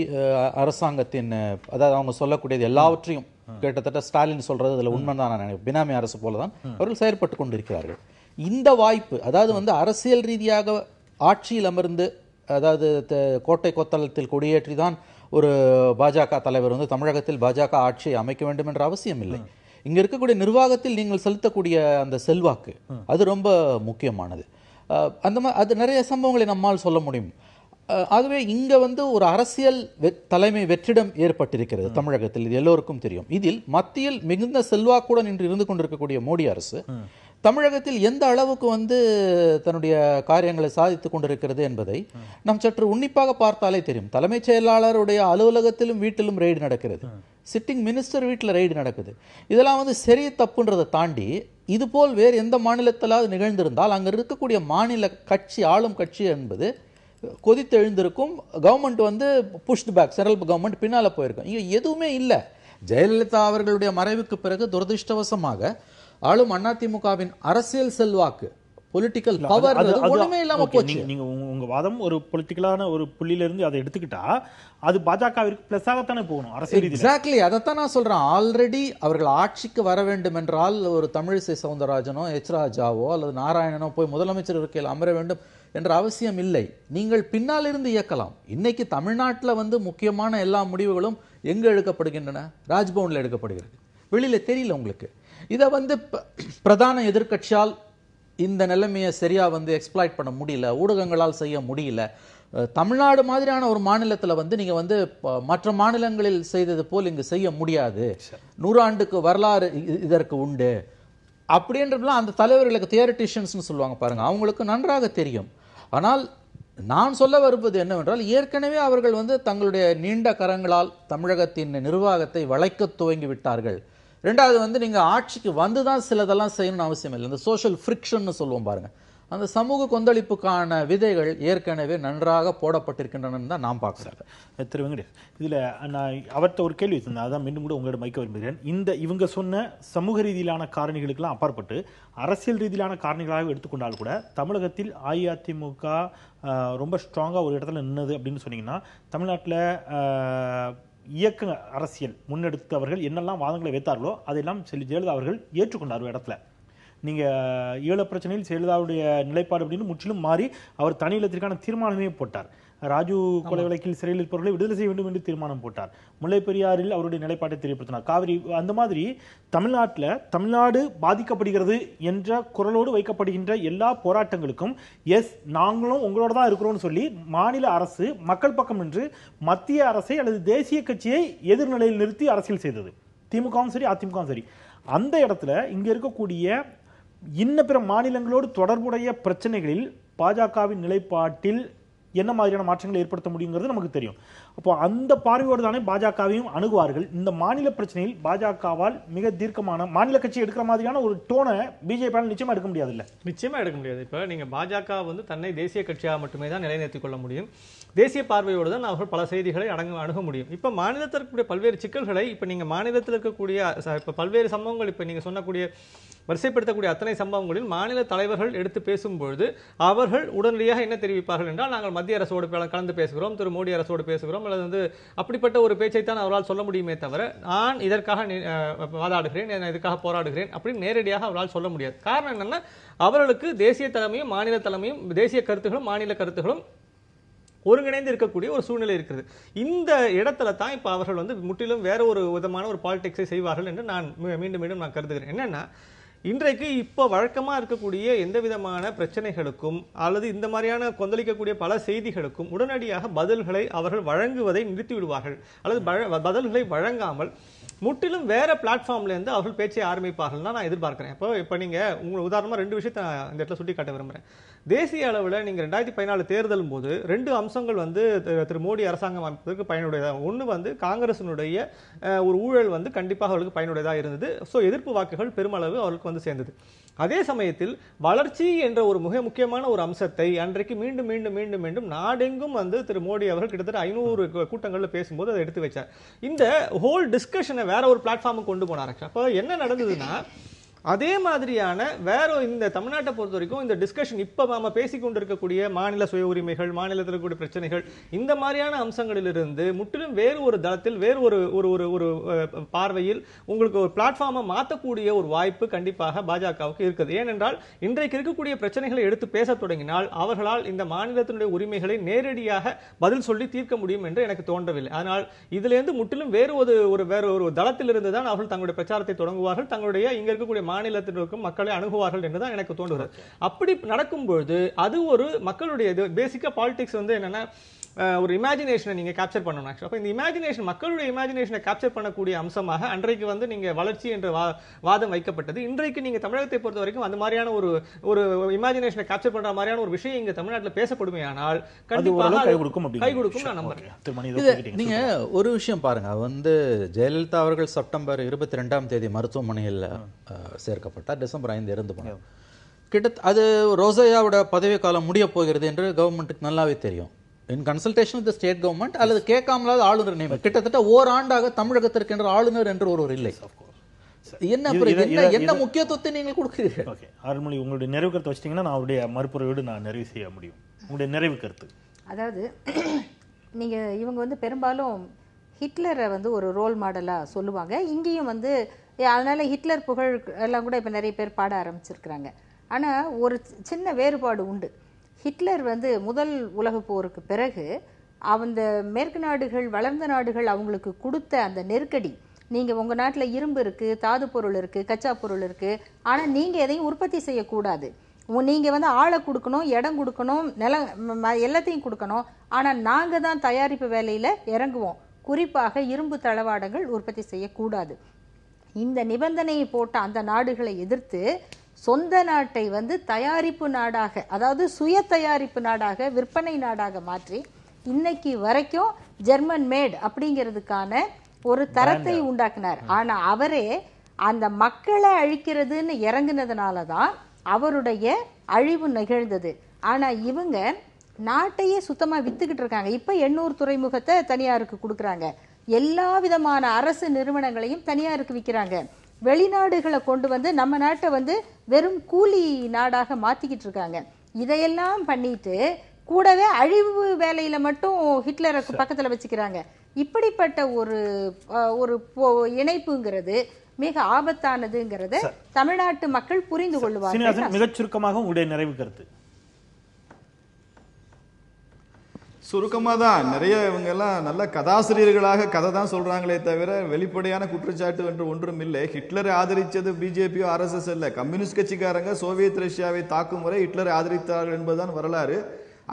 Speaker 3: அரசாங்கத்தின், அதாவது அவங்க சொல்லக்கூடியது எல்லாவற்றையும் கிட்டத்தட்ட ஸ்டாலின் சொல்றது அதில் உண்மைதான் நான் நினைக்கிறேன், பினாமி அரசு போலதான் அவர்கள் செயற்பட்டு கொண்டிருக்கிறார்கள். இந்த வாய்ப்பு, அதாவது அரசியல் ரீதியாக ஆட்சியில் அமர்ந்து, அதாவது கோட்டை கொத்தளத்தில் கொடியேற்றி தான் ஒரு பாஜக தலைவர் தமிழகத்தில் பாஜக ஆட்சியை அமைக்க வேண்டும் என்ற அவசியம் இல்லை. இங்க இருக்கக்கூடிய நிர்வாகத்தில் நீங்கள் செலுத்தக்கூடிய அந்த செல்வாக்கு அது ரொம்ப முக்கியமானது. அது நிறைய சம்பவங்களை நம்மால் சொல்ல முடியும். ஆகவே இங்க ஒரு அரசியல் தலைமை வெற்றிடம் ஏற்பட்டிருக்கிறது தமிழகத்தில், இது எல்லோருக்கும் தெரியும். இதில் மத்தியில் மிகுந்த செல்வாக்குடன் இன்று இருந்து கொண்டிருக்கக்கூடிய மோடி அரசு தமிழகத்தில் எந்த அளவுக்கு தன்னுடைய காரியங்களை சாதித்துக் கொண்டிருக்கிறது என்பதை நாம் சற்று உன்னிப்பாக பார்த்தாலே தெரியும். தலைமைச் செயலாளருடைய அலுவலகத்திலும் வீட்டிலும் ரெய்டு நடக்கிறது, சிட்டிங் மினிஸ்டர் வீட்டில் ரெய்டு நடக்குது. இதெல்லாம் சரி தப்புன்றதை தாண்டி இதுபோல் வேறு எந்த மாநிலத்திலாவது நிகழ்ந்திருந்தால் அங்க இருக்கக்கூடிய மாநில கட்சி, ஆளும் கட்சி என்பது கொதித்து எழுந்திருக்கும். Government pushed back, central government பின்னால போயிருக்கும். இங்க எதுவுமே இல்லை. ஜெயலலிதா அவர்களுடைய மறைவுக்கு பிறகு துரதிருஷ்டவசமாக ஆளும் அதிமுகவின் அரசியல் செல்வாக்கு, பொலிட்டிக்கல் பவர் ஒண்ணுமே இல்லாம போச்சு.
Speaker 1: நீங்க உங்க வாதம் ஒரு பொலிட்டிக்கலான ஒரு புள்ளியில இருந்து அதை எடுத்துக்கிட்டா அது பாஜகவிற்கு பிளஸ் ஆகத்தானே போகணும் அரசியல்.
Speaker 3: எக்ஸாக்ட்லி, அதைத்தான் நான் சொல்றேன். ஆல்ரெடி அவர்கள் ஆட்சிக்கு வர வேண்டும் என்றால் ஒரு தமிழிசை சவுந்தரராஜனோ எச் ராஜாவோ அல்லது நாராயணனோ போய் முதலமைச்சர் இருக்கையில் அமர வேண்டும் என்ற அவசியம் இல்லை. நீங்கள் பின்னால் இருந்து இயக்கலாம். இன்னைக்கு தமிழ்நாட்டில் முக்கியமான எல்லா முடிவுகளும் எங்க எடுக்கப்படுகின்றன? ராஜ்பவன்ல எடுக்கப்படுகிறது. வெளியில தெரியல உங்களுக்கு. இதை பிரதான எதிர்க்கட்சியால் இந்த நிலைமையை சரியா எக்ஸ்ப்ளாய்ட் பண்ண முடியல, ஊடகங்களால் செய்ய முடியல. தமிழ்நாடு மாதிரியான ஒரு மாநிலத்தில் நீங்க மற்ற மாநிலங்களில் செய்தது போல் இங்கு செய்ய முடியாது, 100 ஆண்டுக்கு வரலாறு இதற்கு உண்டு அப்படின்றதுலாம் அந்த தலைவர்களுக்கு, தியரிட்டிஷியன்ஸ் சொல்லுவாங்க பாருங்க, அவங்களுக்கு நன்றாக தெரியும். ஆனால் நான் சொல்ல வருவது என்னவென்றால், ஏற்கனவே அவர்கள் தங்களுடைய நீண்ட கரங்களால் தமிழகத்தின் நிர்வாகத்தை வளைக்க துவங்கி விட்டார்கள். ரெண்டாவது நீங்க ஆட்சிக்கு வந்துதான் சிலதெல்லாம் செய்யணும்னு அவசியம் இல்லை. இந்த சோஷியல் ஃப்ரிக்ஷன் சொல்லுவோம் பாருங்க, அந்த சமூக கொந்தளிப்புக்கான விதைகள் ஏற்கனவே நன்றாக போடப்பட்டிருக்கின்றன தான் நான் பார்க்கிறேன்.
Speaker 1: திரு வெங்கடேஷ், இதுல நான் அவர்கிட்ட ஒரு கேள்வி வச்சிருந்தேன், அதான் மீண்டும் கூட உங்களோட மைக்க விரும்புகிறேன். இவங்க சொன்ன சமூக ரீதியிலான காரணிகளுக்கெல்லாம் அப்பாற்பட்டு அரசியல் ரீதியிலான காரணிகளாக எடுத்துக்கொண்டால் கூட தமிழகத்தில் அஇஅதிமுக ரொம்ப ஸ்ட்ராங்கா ஒரு இடத்துல நின்னது அப்படின்னு சொன்னீங்கன்னா, தமிழ்நாட்டில் இயக்க அரசியல் முன்னெடுத்தவர்கள் என்னெல்லாம் வாதங்களை வைத்தார்களோ அதையெல்லாம் ஜெயலலிதா அவர்கள் ஏற்றுக்கொண்டார் இடத்துல. நீங்க ஈழ பிரச்சனையில் ஜெயலலிதாவுடைய நிலைப்பாடு அப்படின்னு முற்றிலும் மாறி அவர் தனியிலத்திற்கான தீர்மானமே போட்டார். ராஜு கொலை வழக்கில் சிறையில் இருப்பவர்களை விடுதலை செய்ய வேண்டும் என்று தீர்மானம் போட்டார். முல்லை பெரியாறில் அவருடைய நிலைப்பாட்டை தெரியப்படுத்தினார். காவிரி, அந்த மாதிரி தமிழ்நாடு பாதிக்கப்படுகிறது என்ற குரலோடு வைக்கப்படுகின்ற எல்லா போராட்டங்களுக்கும் எஸ் நாங்களும் உங்களோட தான் இருக்கிறோம்னு சொல்லி மாநில அரசு மக்கள் பக்கம் நின்று மத்திய அரசை அல்லது தேசிய கட்சியை எதிர்நிலையில் நிறுத்தி அரசியல் செய்தது. திமுகவும் சரி அதிமுகவும் சரி. அந்த இடத்துல இங்க இருக்கக்கூடிய இன்ன பிற மாநிலங்களோடு தொடர்புடைய பிரச்சனைகளில் பாஜகவின் நிலைப்பாட்டில் என்ன மாதிரியான மாற்றங்களை ஏற்படுத்த முடியுங்கிறது நமக்கு தெரியும். அப்போ அந்த பார்வையோடு தானே பாஜகவையும் அணுகுவார்கள். இந்த மாநில பிரச்சனையில் பாஜகவால் மிக தீர்க்கமான மாநில கட்சி எடுக்கிற மாதிரியான ஒரு டோனை பிஜேபியால் நிச்சயமா எடுக்க முடியாது. இல்ல,
Speaker 4: நிச்சயமா எடுக்க முடியாது. இப்ப நீங்க பாஜக தன்னை தேசிய கட்சியாக மட்டுமே தான் நிலைநிறுத்திக் கொள்ள முடியும். தேசிய பார்வையோடு தான் அவர்கள் பல செய்திகளை அணுக முடியும். இப்ப மாநிலத்தில் இருக்கக்கூடிய பல்வேறு சிக்கல்களை இப்ப நீங்க மாநிலத்தில் இருக்கக்கூடிய பல்வேறு சம்பவங்கள், இப்ப நீங்க சொன்னக்கூடிய வரிசைப்படுத்தக்கூடிய அத்தனை சம்பவங்களில் மாநில தலைவர்கள் எடுத்து பேசும்பொழுது அவர்கள் உடனடியாக என்ன தெரிவிப்பார்கள் என்றால், நாங்கள் மத்திய அரசோடு கலந்து பேசுகிறோம், திரு மோடி அரசோடு பேசுகிறோம், அல்லது அப்படிப்பட்ட ஒரு பேச்சைத்தான் அவரால் சொல்ல முடியுமே தவிர நான் இதற்காக வாதாடுகிறேன், நான் இதுக்காக போராடுகிறேன் அப்படின்னு நேரடியாக அவரால் சொல்ல முடியாது. காரணம் என்னன்னா, அவர்களுக்கு தேசிய தலைமையும் மாநில தலைமையும் தேசிய கருத்துகளும் மாநில கருத்துகளும் ஒருங்கிணைந்து இருக்கக்கூடிய ஒரு சூழ்நிலை இருக்கிறது. இந்த இடத்துல தான் இப்ப அவர்கள் முற்றிலும் வேற ஒரு விதமான ஒரு பாலிடிக்ஸை செய்வார்கள் என்று நான் மீண்டும் மீண்டும் நான் கருதுகிறேன். என்னன்னா, இன்றைக்கு இப்போ வழக்கமா இருக்கக்கூடிய எந்த விதமான பிரச்சனைகளுக்கும் அல்லது இந்த மாதிரியான கொந்தளிக்கக்கூடிய பல செய்திகளுக்கும் உடனடியாக பதில்களை அவர்கள் வழங்குவதை நிறுத்தி விடுவார்கள், அல்லது பதில்களை வழங்காமல் முற்றிலும் வேற பிளாட்ஃபார்ம்ல இருந்து அவர்கள் பேச்சை ஆரம்பிப்பார்கள் தான் நான் எதிர்பார்க்கிறேன். இப்போ நீங்க உங்களுக்கு உதாரணமா 2 விஷயத்தை இந்த இடத்துல சுட்டி காட்ட விரும்புறேன். தேசிய அளவில் நீங்க 2014 தேர்தல் போது 2 அம்சங்கள் திரு மோடி அரசாங்கம் அமைப்பதற்கு பயனுடையதாக. ஒன்று காங்கிரசினுடைய ஒரு ஊழல் கண்டிப்பாக அவர்களுக்கு பயனுடையதாக இருந்தது. ஸோ எதிர்ப்பு வாக்குகள் பெருமளவு அவர்களுக்கு சேர்ந்தது. அதே சமயத்தில் வளர்ச்சி என்ற ஒரு மிக முக்கியமான ஒரு அம்சத்தை அன்றைக்கு மீண்டும் மீண்டும் மீண்டும் மீண்டும் நாடெங்கும் திரு மோடி அவர்கள் கிட்டத்தட்ட 500 கூட்டங்களில் பேசும்போது அதை எடுத்து வச்சார். இந்த ஹோல் டிஸ்கஷனை வேற ஒரு பிளாட்ஃபார்முக்கு கொண்டு போனார். அப்போ என்ன நடந்ததுன்னா, அதே மாதிரியான வேற இந்த தமிழ்நாட்டை பொறுத்த வரைக்கும் இந்த டிஸ்கஷன் இப்ப நாம பேசிக்கொண்டிருக்கக்கூடிய மாநில சுய உரிமைகள், மாநிலத்தில் இருக்கக்கூடிய பிரச்சனைகள், இந்த மாதிரியான அம்சங்களிலிருந்து முற்றிலும் வேறு ஒரு தளத்தில் வேறு ஒரு ஒரு ஒரு பார்வையில் உங்களுக்கு ஒரு பிளாட்ஃபார்மை மாற்றக்கூடிய ஒரு வாய்ப்பு கண்டிப்பாக பாஜகவுக்கு இருக்குது. ஏனென்றால் இன்றைக்கு இருக்கக்கூடிய பிரச்சனைகளை எடுத்து பேச தொடங்கினால் அவர்களால் இந்த மாநிலத்தினுடைய உரிமைகளை நேரடியாக பதில் சொல்லி தீர்க்க முடியும் என்று எனக்கு தோன்றவில்லை. ஆனால் இதிலிருந்து முற்றிலும் வேறு ஒரு தளத்தில் இருந்து தான் அவர்கள் தங்களுடைய பிரச்சாரத்தை தொடங்குவார்கள். தங்களுடைய இங்க இருக்கக்கூடிய மாநிலத்திற்கும் மக்களை அணுகுவார்கள் என்றுதான் எனக்கு தோன்றுகிறது. அப்படி நடக்கும் பொழுது அது ஒரு மக்களுடைய பேசிக்கா பாலிடிக்ஸ் வந்து என்னன்னா ஒரு இமேஜினேஷனை நீங்க கேப்சர் பண்ணணும். அப்ப இந்த இமேஜினேஷன், மக்களுடைய இமேஜினேஷனை கேப்சர் பண்ணக்கூடிய அம்சமாக அன்றைக்கு வந்து நீங்க வளர்ச்சி என்ற வாதம் வைக்கப்பட்டது. இன்றைக்கு நீங்க தமிழகத்தை பொறுத்த வரைக்கும் அந்த மாதிரியான ஒரு இமேஜினேஷனை கேப்சர் பண்ற மாதிரியான ஒரு விஷயம் இங்க தமிழ்நாட்டில் பேசப்படுமையானால் கண்டிப்பாக கை கொடுக்கும் நான் நம்புறேன்.
Speaker 3: நீங்க ஒரு விஷயம் பாருங்க, வந்து ஜெயலலிதா அவர்கள் செப்டம்பர் 22ஆம் தேதி மருத்துவமனையில் சேர்க்கப்பட்டார். டிசம்பர் 5 இறந்து போனார். அது ரோசையாவோட பதவி காலம் முடிய போகிறது என்று கவர்மெண்ட்டுக்கு நல்லாவே தெரியும். இன் கன்சல்டேஷன் வித் ஸ்டேட் கவர்மெண்ட் அல்லது கேட்காமலாத ஆளுநர் நியமனம். கிட்டத்தட்ட ஓராண்டாக தமிழகத்திற்கு என்ற ஆளுநர் என்று ஒருவர் இல்லை. என்ன முக்கியத்துவத்தை நீங்கள் கொடுக்கிறீர்கள்?
Speaker 1: ஓகே, அருள்மொழி, உங்களுடைய நிறைவு கருத்தை வச்சிட்டீங்கன்னா நான் அவருடைய மறுப்புரையோடு நான் நிறைவு செய்ய முடியும். உங்களுடைய நிறைவு கருத்து.
Speaker 5: அதாவது நீங்க இவங்க வந்து பெரும்பாலும் ஹிட்லரை வந்து ஒரு ரோல் மாடலா சொல்லுவாங்க. இங்கேயும் வந்து அதனால ஹிட்லர் புகழ் எல்லாம் கூட இப்ப நிறைய பேர் பாட ஆரம்பிச்சிருக்கிறாங்க. ஆனா ஒரு சின்ன வேறுபாடு உண்டு. ஹிட்லர் வந்து முதல் உலக போருக்கு பிறகு அந்த மேற்கு நாடுகள், வளர்ந்த நாடுகள் அவங்களுக்கு கொடுத்த அந்த நெருக்கடி, நீங்க உங்க நாட்டில் இரும்பு இருக்கு, தாது பொருள் இருக்கு, கச்சா பொருள் இருக்கு, ஆனா நீங்க எதையும் உற்பத்தி செய்யக்கூடாது, நீங்க வந்து ஆளை கொடுக்கணும், இடம் கொடுக்கணும், நிலம் எல்லாத்தையும் கொடுக்கணும், ஆனா நாங்க தான் தயாரிப்பு வேலையில இறங்குவோம், குறிப்பாக இரும்பு தளவாடங்கள் உற்பத்தி செய்யக்கூடாது. இந்த நிபந்தனையை போட்ட அந்த நாடுகளை எதிர்த்து சொந்த நாட்டை வந்து தயாரிப்பு நாடாக, அதாவது சுய தயாரிப்பு நாடாக, விற்பனை நாடாக மாற்றி இன்னைக்கு வரைக்கும் ஜெர்மன் மேட் அப்படிங்கிறதுக்கான ஒரு தரத்தை உண்டாக்குனார். ஆனா அவரே அந்த மக்களை அழிக்கிறதுன்னு இறங்குனதுனாலதான் அவருடைய அழிவு நிகழ்ந்தது. ஆனா இவங்க நாட்டையே சுத்தமா வித்துக்கிட்டு இருக்காங்க. இப்ப 800 துறைமுகத்தை தனியாருக்கு கொடுக்கறாங்க. எல்லா விதமான அரசு நிறுவனங்களையும் தனியாருக்கு விற்கிறாங்க. வெளிநாடுகளை கொண்டு வந்து நம்ம நாட்டை வந்து வெறும் கூலி நாடாக மாத்திக்கிட்டு இருக்காங்க. இதையெல்லாம் பண்ணிட்டு கூடவே அழிவு வேலையில மட்டும் ஹிட்லரை பக்கத்துல வச்சுக்கிறாங்க. இப்படிப்பட்ட ஒரு இணைப்புங்கிறது மிக ஆபத்தானதுங்கிறத தமிழ்நாட்டு மக்கள் புரிந்து கொள்வார்கள்.
Speaker 1: மிகச் சுருக்கமாக உங்களுடைய நிறைவு கருத்து.
Speaker 2: சுருக்கமாக தான், நிறைய இவங்க எல்லாம் நல்ல கதாசிரியர்களாக கதை தான் சொல்றாங்களே தவிர வெளிப்படையான குற்றச்சாட்டு என்று ஒன்றும் இல்லை. ஹிட்லரை ஆதரிச்சது பிஜேபியோ RSS இல்ல, கம்யூனிஸ்ட் கட்சிக்காரங்க சோவியத் ரஷ்யாவை தாக்கும் முறை ஹிட்லரை ஆதரித்தார்கள் என்பதுதான் வரலாறு.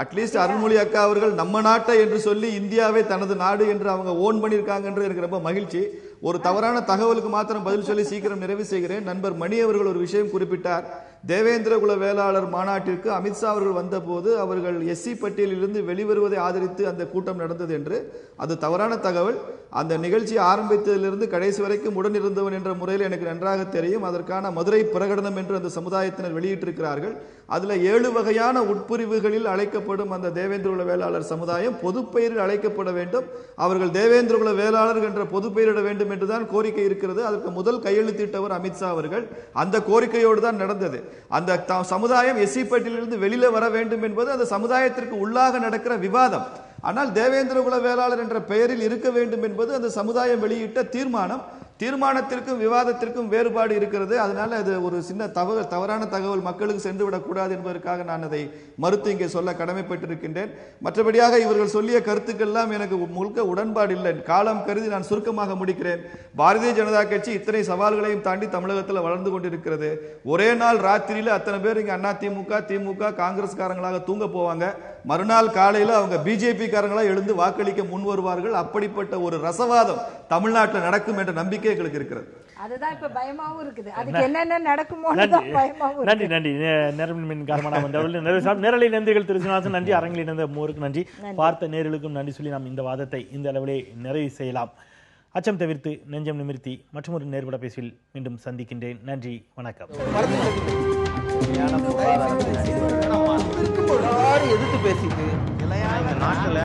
Speaker 2: அட்லீஸ்ட் அருள்மொழி அக்கா அவர்கள் நம்ம நாட்டை என்று சொல்லி இந்தியாவை தனது நாடு என்று அவங்க ஓன் பண்ணியிருக்காங்க என்று எனக்கு ரொம்ப மகிழ்ச்சி. ஒரு தவறான தகவலுக்கு மாத்திரம் பதில் சொல்லி சீக்கிரம் நிறைவு செய்கிறேன். நண்பர் மணி அவர்கள் ஒரு விஷயம் குறிப்பிட்டார். தேவேந்திர குல வேளாளர் மாநாட்டிற்கு அமித்ஷா அவர்கள் வந்த போது அவர்கள் SC பட்டியலிலிருந்து வெளிவருவதை ஆதரித்து அந்த கூட்டம் நடந்தது என்று. அது தவறான தகவல். அந்த நிகழ்ச்சி ஆரம்பித்ததிலிருந்து கடைசி வரைக்கும் உடன் இருந்தவன் என்ற முறையில் எனக்கு நன்றாக தெரியும். அதற்கான மதுரை பிரகடனம் என்று அந்த சமுதாயத்தினர் வெளியிட்டிருக்கிறார்கள். அதுல 7 வகையான உட்பிரிவுகளில் அழைக்கப்படும் அந்த தேவேந்திர குல வேளாளர் சமுதாயம் பொதுப்பெயரில் அழைக்கப்பட வேண்டும். அவர்கள் தேவேந்திர குல வேளாளர் என்ற பொதுப்பெயரிட வேண்டும் என்றுதான் கோரிக்கை இருக்கிறது. அதற்கு முதல் கையெழுத்திட்டவர் அமித்ஷா அவர்கள். அந்த கோரிக்கையோடு தான் நடந்தது. அந்த சமுதாயம் SC பட்டியலிருந்து வெளியில வர வேண்டும் என்பது அந்த சமுதாயத்திற்கு உள்ளாக நடக்கிற விவாதம். ஆனால் தேவேந்திர குல வேளாளர் என்ற பெயரில் இருக்க வேண்டும் என்பது அந்த சமுதாயம் வெளியிட்ட தீர்மானம். தீர்மானத்திற்கும் விவாதத்திற்கும் வேறுபாடு இருக்கிறது. அதனால அது ஒரு சின்ன தவறான தகவல் மக்களுக்கு சென்று விடக்கூடாது என்பதற்காக நான் அதை மறுத்து இங்கே சொல்ல கடமைப்பட்டிருக்கின்றேன். மற்றபடியாக இவர்கள் சொல்லிய கருத்துக்கள் எல்லாம் எனக்கு முழுக்க உடன்பாடு இல்லை. காலம் கருதி நான் சுருக்கமாக முடிக்கிறேன். பாரதிய ஜனதா கட்சி இத்தனை சவால்களையும் தாண்டி தமிழகத்தில் வளர்ந்து கொண்டிருக்கிறது. ஒரே நாள் ராத்திரியில அத்தனை பேர் இங்க அதிமுக, திமுக, காங்கிரஸ்காரங்களாக தூங்க போவாங்க. மறுநாள் காலையில அவங்க பிஜேபி காரங்களா எழுந்து வாக்களிக்க முன் வருவார்கள். அப்படிப்பட்ட ஒரு ரசவாதம் தமிழ்நாட்டில் நடக்கும் என்ற நம்பிக்கை எங்களுக்கு இருக்கிறது.
Speaker 5: அதுதான் இப்ப பயமாவும் இருக்குது. அதுக்கு என்னென்ன நடக்குமோ பயமாவும்.
Speaker 1: நன்றி நன்றி. நேரமின் காரணமாக நேரலை நன்றிகள் திருச்சிநாதன், நன்றி. அரங்கில் இணைந்த மூவருக்கு நன்றி. பார்த்த நேர்களுக்கும் நன்றி சொல்லி நாம் இந்த வாதத்தை இந்த அளவிலே நிறைவு செய்யலாம். அச்சம் தவிர்த்து நெஞ்சம் நிமிர்த்தி மற்றும் ஒரு நேர்பட பேசில் மீண்டும் சந்திக்கின்றேன். நன்றி, வணக்கம்.
Speaker 6: எதிர்த்து பேசிட்டு